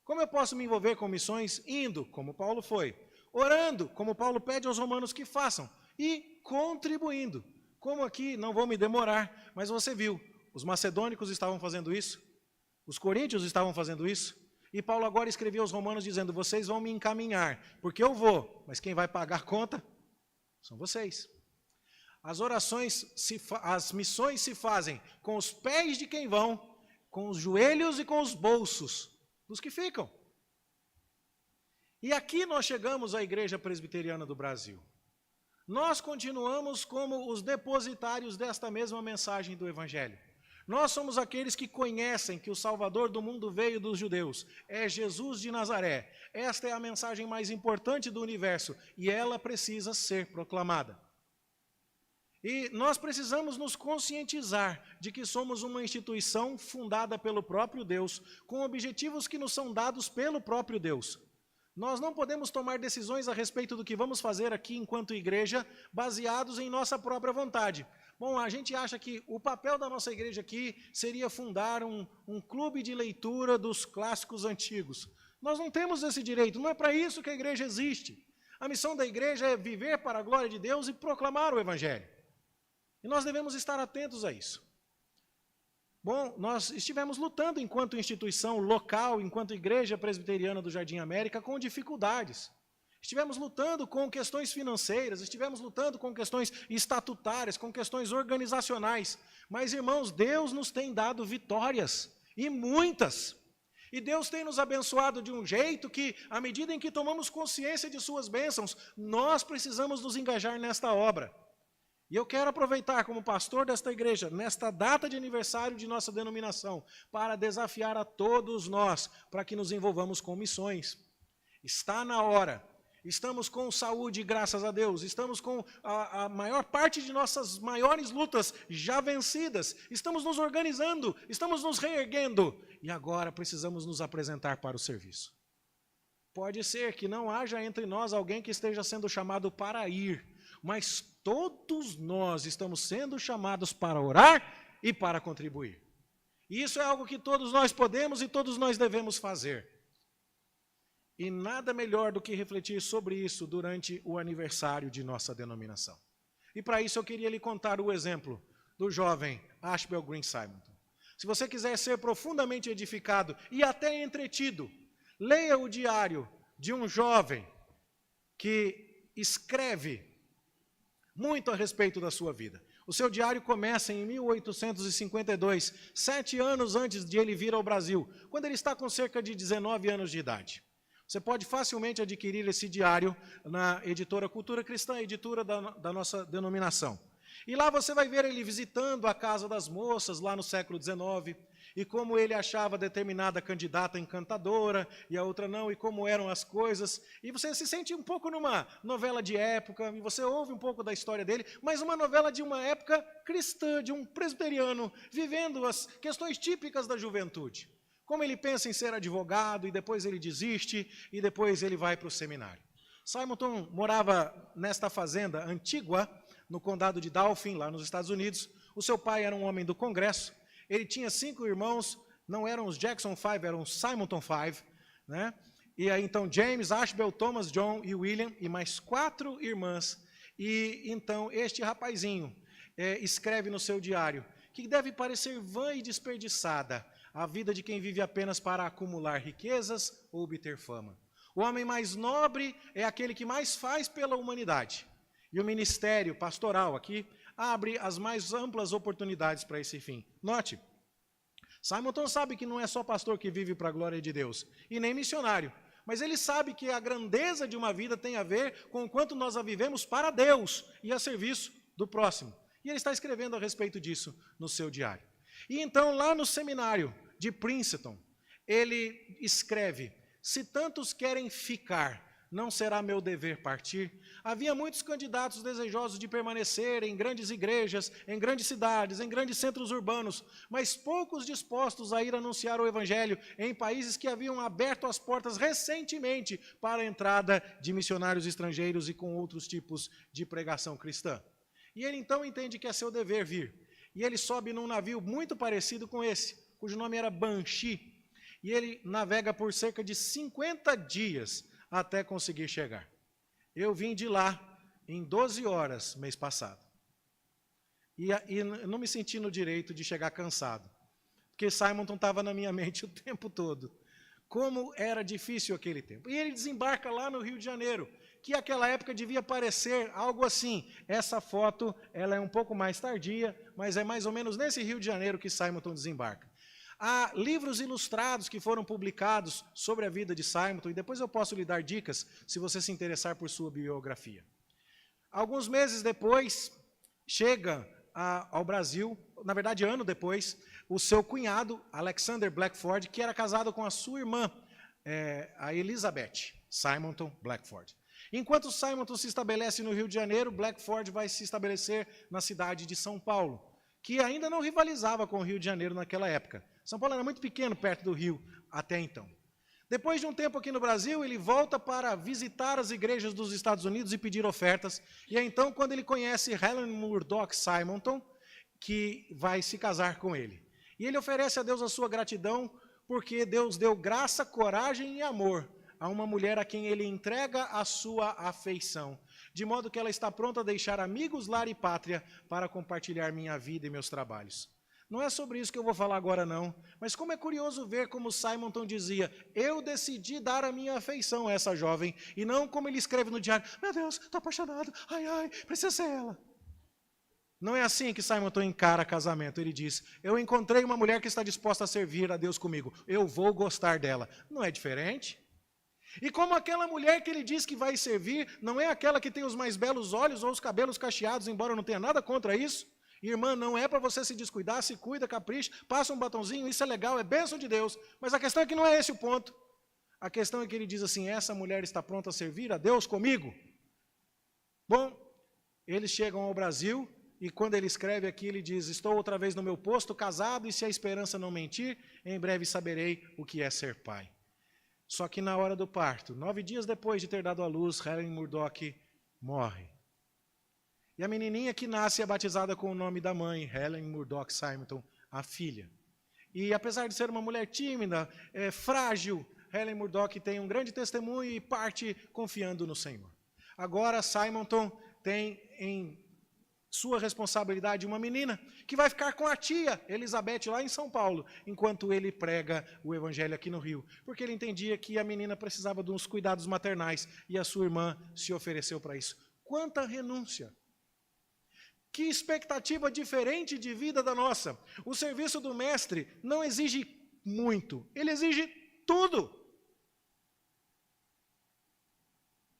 Como eu posso me envolver com missões? Indo, como Paulo foi. Orando, como Paulo pede aos romanos que façam. E contribuindo. Como aqui, não vou me demorar, mas você viu, os macedônicos estavam fazendo isso, os coríntios estavam fazendo isso, e Paulo agora escreveu aos romanos dizendo, vocês vão me encaminhar, porque eu vou, mas quem vai pagar conta são vocês. As missões se fazem com os pés de quem vão, com os joelhos e com os bolsos dos que ficam. E aqui nós chegamos à Igreja Presbiteriana do Brasil. Nós continuamos como os depositários desta mesma mensagem do Evangelho. Nós somos aqueles que conhecem que o Salvador do mundo veio dos judeus. É Jesus de Nazaré. Esta é a mensagem mais importante do universo e ela precisa ser proclamada. E nós precisamos nos conscientizar de que somos uma instituição fundada pelo próprio Deus, com objetivos que nos são dados pelo próprio Deus. Nós não podemos tomar decisões a respeito do que vamos fazer aqui enquanto igreja, baseados em nossa própria vontade. Bom, a gente acha que o papel da nossa igreja aqui seria fundar um clube de leitura dos clássicos antigos. Nós não temos esse direito, não é para isso que a igreja existe. A missão da igreja é viver para a glória de Deus e proclamar o Evangelho. E nós devemos estar atentos a isso. Bom, nós estivemos lutando enquanto instituição local, enquanto Igreja Presbiteriana do Jardim América, com dificuldades. Estivemos lutando com questões financeiras, estivemos lutando com questões estatutárias, com questões organizacionais. Mas, irmãos, Deus nos tem dado vitórias, e muitas. E Deus tem nos abençoado de um jeito que, à medida em que tomamos consciência de suas bênçãos, nós precisamos nos engajar nesta obra. E eu quero aproveitar como pastor desta igreja, nesta data de aniversário de nossa denominação, para desafiar a todos nós, para que nos envolvamos com missões. Está na hora. Estamos com saúde, graças a Deus. Estamos com a maior parte de nossas maiores lutas já vencidas. Estamos nos organizando, estamos nos reerguendo. E agora precisamos nos apresentar para o serviço. Pode ser que não haja entre nós alguém que esteja sendo chamado para ir, mas todos nós estamos sendo chamados para orar e para contribuir. E isso é algo que todos nós podemos e todos nós devemos fazer. E nada melhor do que refletir sobre isso durante o aniversário de nossa denominação. E para isso eu queria lhe contar o exemplo do jovem Ashbel Green Simonton. Se você quiser ser profundamente edificado e até entretido, leia o diário de um jovem que escreve muito a respeito da sua vida. O seu diário começa em 1852, 7 anos antes de ele vir ao Brasil, quando ele está com cerca de 19 anos de idade. Você pode facilmente adquirir esse diário na editora Cultura Cristã, editora da nossa denominação. E lá você vai ver ele visitando a Casa das Moças, lá no século XIX, e como ele achava determinada candidata encantadora, e a outra não, e como eram as coisas. E você se sente um pouco numa novela de época, e você ouve um pouco da história dele, mas uma novela de uma época cristã, de um presbiteriano, vivendo as questões típicas da juventude. Como ele pensa em ser advogado, e depois ele desiste, e depois ele vai para o seminário. Simonton morava nesta fazenda antiga, no condado de Dauphin, lá nos Estados Unidos. O seu pai era um homem do Congresso. Ele tinha 5 irmãos, não eram os Jackson 5, eram os Simonton 5, né? E aí então James, Ashbel, Thomas, John e William, e mais 4 irmãs. E então este rapazinho escreve no seu diário que deve parecer vã e desperdiçada a vida de quem vive apenas para acumular riquezas ou obter fama. O homem mais nobre é aquele que mais faz pela humanidade. E o ministério pastoral aqui abre as mais amplas oportunidades para esse fim. Note, Simonton sabe que não é só pastor que vive para a glória de Deus, e nem missionário, mas ele sabe que a grandeza de uma vida tem a ver com o quanto nós a vivemos para Deus e a serviço do próximo. E ele está escrevendo a respeito disso no seu diário. E então, lá no seminário de Princeton, ele escreve: se tantos querem ficar não será meu dever partir? Havia muitos candidatos desejosos de permanecer em grandes igrejas, em grandes cidades, em grandes centros urbanos, mas poucos dispostos a ir anunciar o evangelho em países que haviam aberto as portas recentemente para a entrada de missionários estrangeiros e com outros tipos de pregação cristã. E ele então entende que é seu dever vir. E ele sobe num navio muito parecido com esse, cujo nome era Banshee, e ele navega por cerca de 50 dias até conseguir chegar. Eu vim de lá em 12 horas mês passado. E não me senti no direito de chegar cansado, porque Simonton estava na minha mente o tempo todo. Como era difícil aquele tempo. E ele desembarca lá no Rio de Janeiro, que naquela época devia parecer algo assim. Essa foto ela é um pouco mais tardia, mas é mais ou menos nesse Rio de Janeiro que Simonton desembarca. Há livros ilustrados que foram publicados sobre a vida de Simonton, e depois eu posso lhe dar dicas, se você se interessar por sua biografia. Alguns meses depois, chega ao Brasil, na verdade, ano depois, o seu cunhado, Alexander Blackford, que era casado com a sua irmã, a Elizabeth Simonton Blackford. Enquanto Simonton se estabelece no Rio de Janeiro, Blackford vai se estabelecer na cidade de São Paulo, que ainda não rivalizava com o Rio de Janeiro naquela época. São Paulo era muito pequeno perto do Rio até então. Depois de um tempo aqui no Brasil, ele volta para visitar as igrejas dos Estados Unidos e pedir ofertas. E é então quando ele conhece Helen Murdock Simonton, que vai se casar com ele. E ele oferece a Deus a sua gratidão, porque Deus deu graça, coragem e amor a uma mulher a quem ele entrega a sua afeição, de modo que ela está pronta a deixar amigos, lar e pátria para compartilhar minha vida e meus trabalhos. Não é sobre isso que eu vou falar agora não, mas como é curioso ver como Simonton dizia, eu decidi dar a minha afeição a essa jovem, e não como ele escreve no diário, meu Deus, estou apaixonado, ai, precisa ser ela. Não é assim que Simonton encara casamento, ele diz, eu encontrei uma mulher que está disposta a servir a Deus comigo, eu vou gostar dela. Não é diferente? E como aquela mulher que ele diz que vai servir, não é aquela que tem os mais belos olhos ou os cabelos cacheados, embora eu não tenha nada contra isso. Irmã, não é para você se descuidar, se cuida, capricha, passa um batonzinho, isso é legal, é bênção de Deus. Mas a questão é que não é esse o ponto. A questão é que ele diz assim, essa mulher está pronta a servir a Deus comigo? Bom, eles chegam ao Brasil e quando ele escreve aqui, ele diz, estou outra vez no meu posto, casado, e se a esperança não mentir, em breve saberei o que é ser pai. Só que na hora do parto, 9 dias depois de ter dado à luz, Helen Murdock morre. E a menininha que nasce é batizada com o nome da mãe, Helen Murdock Simonton, a filha. E apesar de ser uma mulher tímida, frágil, Helen Murdock tem um grande testemunho e parte confiando no Senhor. Agora Simonton tem em sua responsabilidade uma menina que vai ficar com a tia Elizabeth lá em São Paulo, enquanto ele prega o evangelho aqui no Rio, porque ele entendia que a menina precisava de uns cuidados maternais e a sua irmã se ofereceu para isso. Quanta renúncia! Que expectativa diferente de vida da nossa. O serviço do mestre não exige muito, ele exige tudo.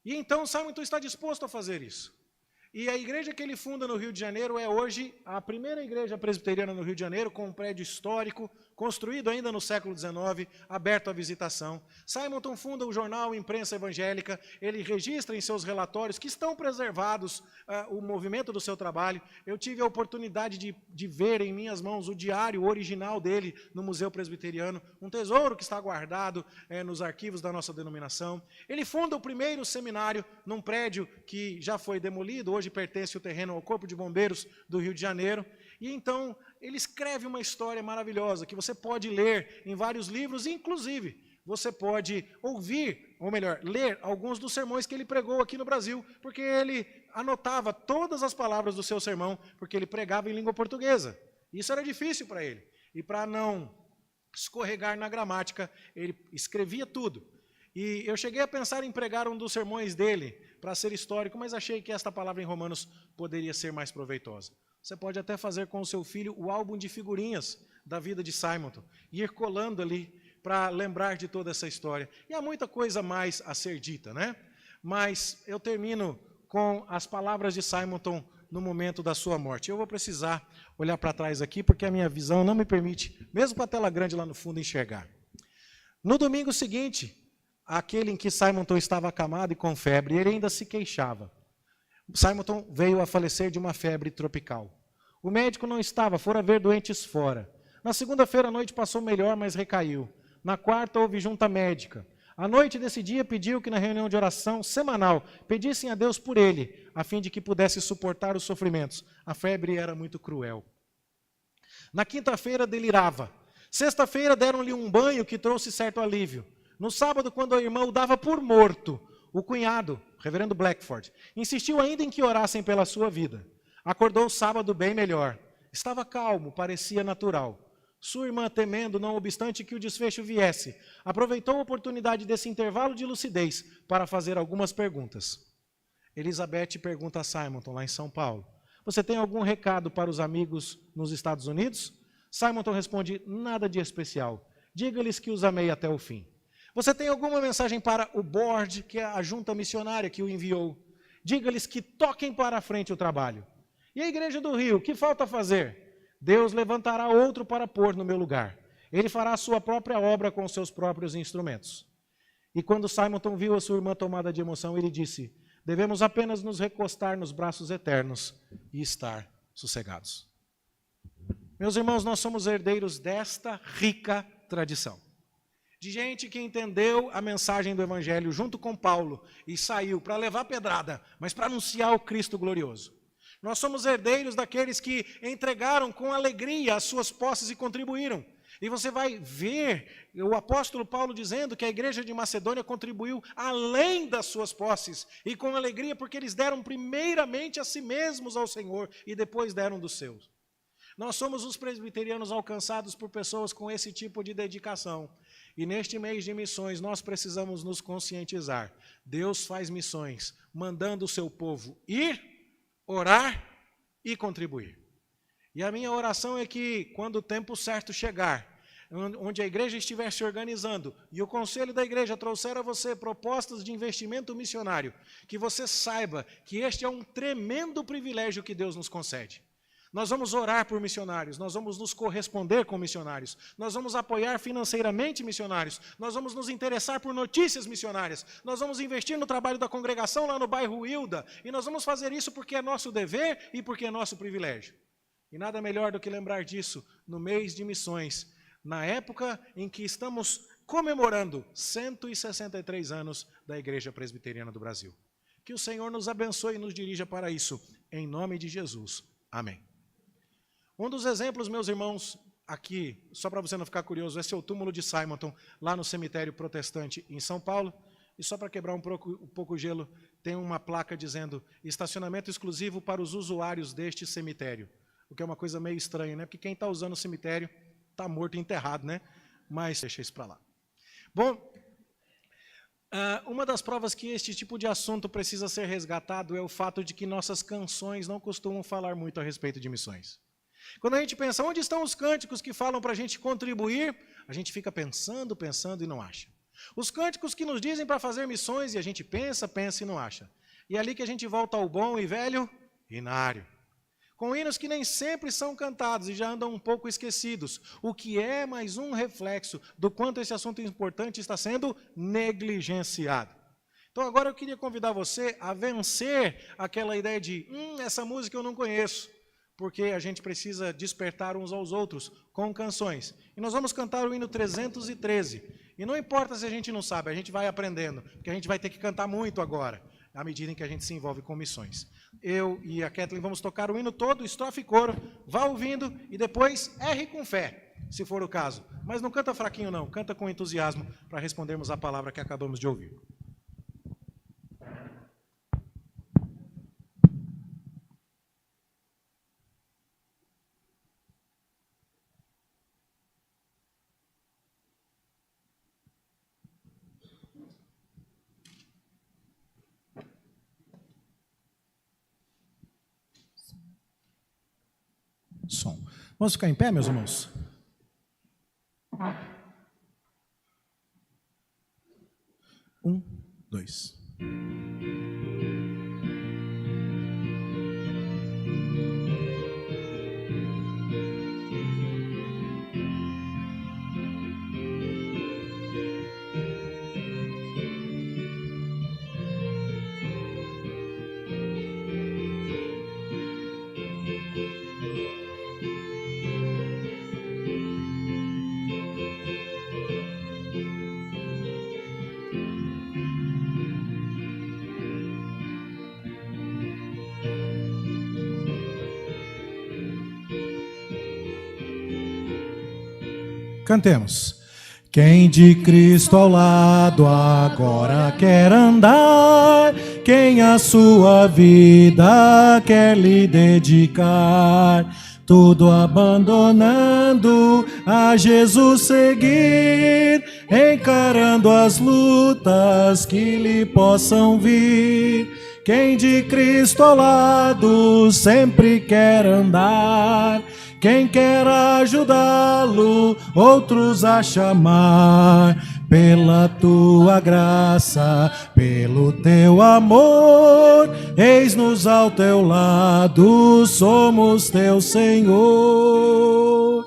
E então Simonton está disposto a fazer isso. E a igreja que ele funda no Rio de Janeiro é hoje a primeira igreja presbiteriana no Rio de Janeiro, com um prédio histórico, construído ainda no século XIX, aberto à visitação. Simonton funda o jornal Imprensa Evangélica, ele registra em seus relatórios, que estão preservados, o movimento do seu trabalho. Eu tive a oportunidade de ver em minhas mãos o diário original dele no Museu Presbiteriano, um tesouro que está guardado nos arquivos da nossa denominação. Ele funda o primeiro seminário num prédio que já foi demolido, hoje pertence o terreno ao Corpo de Bombeiros do Rio de Janeiro. E então ele escreve uma história maravilhosa que você pode ler em vários livros, inclusive você pode ouvir, ou melhor, ler alguns dos sermões que ele pregou aqui no Brasil, porque ele anotava todas as palavras do seu sermão, porque ele pregava em língua portuguesa. Isso era difícil para ele. E para não escorregar na gramática, ele escrevia tudo. E eu cheguei a pensar em pregar um dos sermões dele para ser histórico, mas achei que esta palavra em Romanos poderia ser mais proveitosa. Você pode até fazer com o seu filho o álbum de figurinhas da vida de Simonton e ir colando ali para lembrar de toda essa história. E há muita coisa mais a ser dita, né? Mas eu termino com as palavras de Simonton no momento da sua morte. Eu vou precisar olhar para trás aqui, porque a minha visão não me permite, mesmo com a tela grande lá no fundo, enxergar. No domingo seguinte, aquele em que Simonton estava acamado e com febre, e ele ainda se queixava. Simonton veio a falecer de uma febre tropical. O médico não estava, fora ver doentes fora. Na segunda-feira à noite passou melhor, mas recaiu. Na quarta houve junta médica. À noite desse dia pediu que na reunião de oração semanal pedissem a Deus por ele, a fim de que pudesse suportar os sofrimentos. A febre era muito cruel. Na quinta-feira delirava. Sexta-feira deram-lhe um banho que trouxe certo alívio. No sábado, quando a irmã o dava por morto, o cunhado, reverendo Blackford, insistiu ainda em que orassem pela sua vida. Acordou sábado bem melhor. Estava calmo, parecia natural. Sua irmã, temendo, não obstante que o desfecho viesse, aproveitou a oportunidade desse intervalo de lucidez para fazer algumas perguntas. Elizabeth pergunta a Simonton, lá em São Paulo, você tem algum recado para os amigos nos Estados Unidos? Simonton responde, nada de especial. Diga-lhes que os amei até o fim. Você tem alguma mensagem para o board, que é a junta missionária que o enviou? Diga-lhes que toquem para a frente o trabalho. E a igreja do Rio, que falta fazer? Deus levantará outro para pôr no meu lugar. Ele fará a sua própria obra com os seus próprios instrumentos. E quando Simonton viu a sua irmã tomada de emoção, ele disse, devemos apenas nos recostar nos braços eternos e estar sossegados. Meus irmãos, nós somos herdeiros desta rica tradição. De gente que entendeu a mensagem do Evangelho junto com Paulo e saiu para levar pedrada, mas para anunciar o Cristo glorioso. Nós somos herdeiros daqueles que entregaram com alegria as suas posses e contribuíram. E você vai ver o apóstolo Paulo dizendo que a igreja de Macedônia contribuiu além das suas posses e com alegria porque eles deram primeiramente a si mesmos ao Senhor e depois deram dos seus. Nós somos os presbiterianos alcançados por pessoas com esse tipo de dedicação. E neste mês de missões nós precisamos nos conscientizar. Deus faz missões, mandando o seu povo ir, orar e contribuir. E a minha oração é que quando o tempo certo chegar, onde a igreja estiver se organizando e o conselho da igreja trouxer a você propostas de investimento missionário, que você saiba que este é um tremendo privilégio que Deus nos concede. Nós vamos orar por missionários, nós vamos nos corresponder com missionários, nós vamos apoiar financeiramente missionários, nós vamos nos interessar por notícias missionárias, nós vamos investir no trabalho da congregação lá no bairro Hilda, e nós vamos fazer isso porque é nosso dever e porque é nosso privilégio. E nada melhor do que lembrar disso no mês de missões, na época em que estamos comemorando 163 anos da Igreja Presbiteriana do Brasil. Que o Senhor nos abençoe e nos dirija para isso, em nome de Jesus. Amém. Um dos exemplos, meus irmãos, aqui, só para você não ficar curioso, esse é o túmulo de Simonton, lá no cemitério protestante em São Paulo. E só para quebrar um pouco o gelo, tem uma placa dizendo estacionamento exclusivo para os usuários deste cemitério. O que é uma coisa meio estranha, né? Porque quem está usando o cemitério está morto e enterrado, né? Mas deixa isso para lá. Bom, uma das provas que este tipo de assunto precisa ser resgatado é o fato de que nossas canções não costumam falar muito a respeito de missões. Quando a gente pensa, onde estão os cânticos que falam para a gente contribuir, a gente fica pensando e não acha. Os cânticos que nos dizem para fazer missões e a gente pensa e não acha. E é ali que a gente volta ao bom e velho hinário. Com hinos que nem sempre são cantados e já andam um pouco esquecidos, o que é mais um reflexo do quanto esse assunto importante está sendo negligenciado. Então agora eu queria convidar você a vencer aquela ideia de, essa música eu não conheço, porque a gente precisa despertar uns aos outros com canções. E nós vamos cantar o hino 313. E não importa se a gente não sabe, a gente vai aprendendo, porque a gente vai ter que cantar muito agora, à medida em que a gente se envolve com missões. Eu e a Kathleen vamos tocar o hino todo, estrofe e coro, vá ouvindo e depois erre com fé, se for o caso. Mas não canta fraquinho não, canta com entusiasmo para respondermos a palavra que acabamos de ouvir. Som. Vamos ficar em pé, meus irmãos? Um, dois. Cantemos. Quem de Cristo ao lado agora quer andar, quem a sua vida quer lhe dedicar, tudo abandonando, a Jesus seguir, encarando as lutas que lhe possam vir. Quem de Cristo ao lado sempre quer andar, quem quer ajudá-lo, outros a chamar, pela tua graça, pelo teu amor, eis-nos ao teu lado, somos teu Senhor.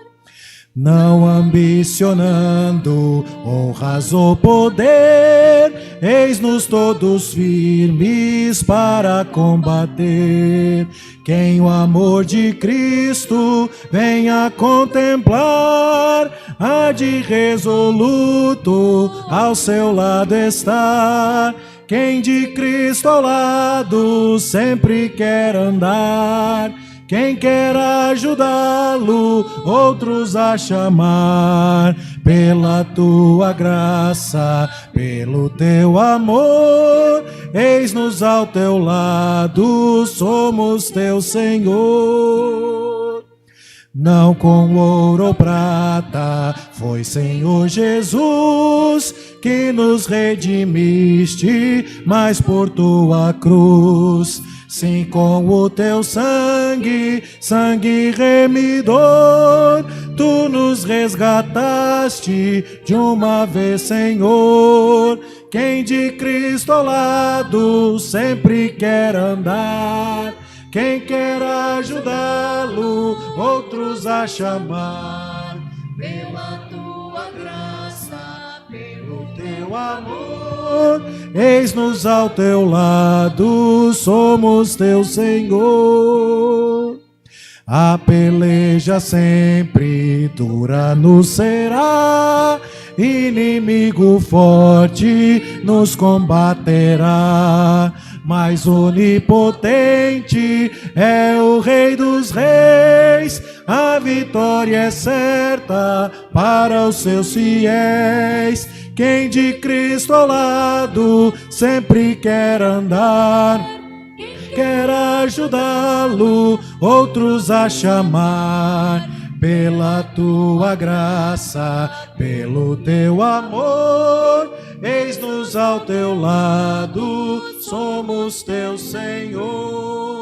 Não ambicionando honras ou poder, eis-nos todos firmes para combater. Quem o amor de Cristo venha contemplar, há de resoluto ao seu lado estar. Quem de Cristo ao lado sempre quer andar, quem quer ajudá-lo, outros a chamar, pela tua graça, pelo teu amor, eis-nos ao teu lado, somos teu Senhor. Não com ouro ou prata, foi Senhor Jesus que nos redimiste, mas por tua cruz. Sim, com o teu sangue, sangue remidor, tu nos resgataste de uma vez, Senhor. Quem de Cristo ao lado sempre quer andar, quem quer ajudá-lo, outros a chamar, pela tua graça, pelo teu amor, eis-nos ao teu lado, somos teu Senhor. A peleja sempre dura nos será, inimigo forte nos combaterá, mas onipotente é o Rei dos Reis, a vitória é certa para os seus fiéis. Quem de Cristo ao lado sempre quer andar, quer ajudá-lo, outros a chamar, pela tua graça, pelo teu amor, eis-nos ao teu lado, somos teu Senhor.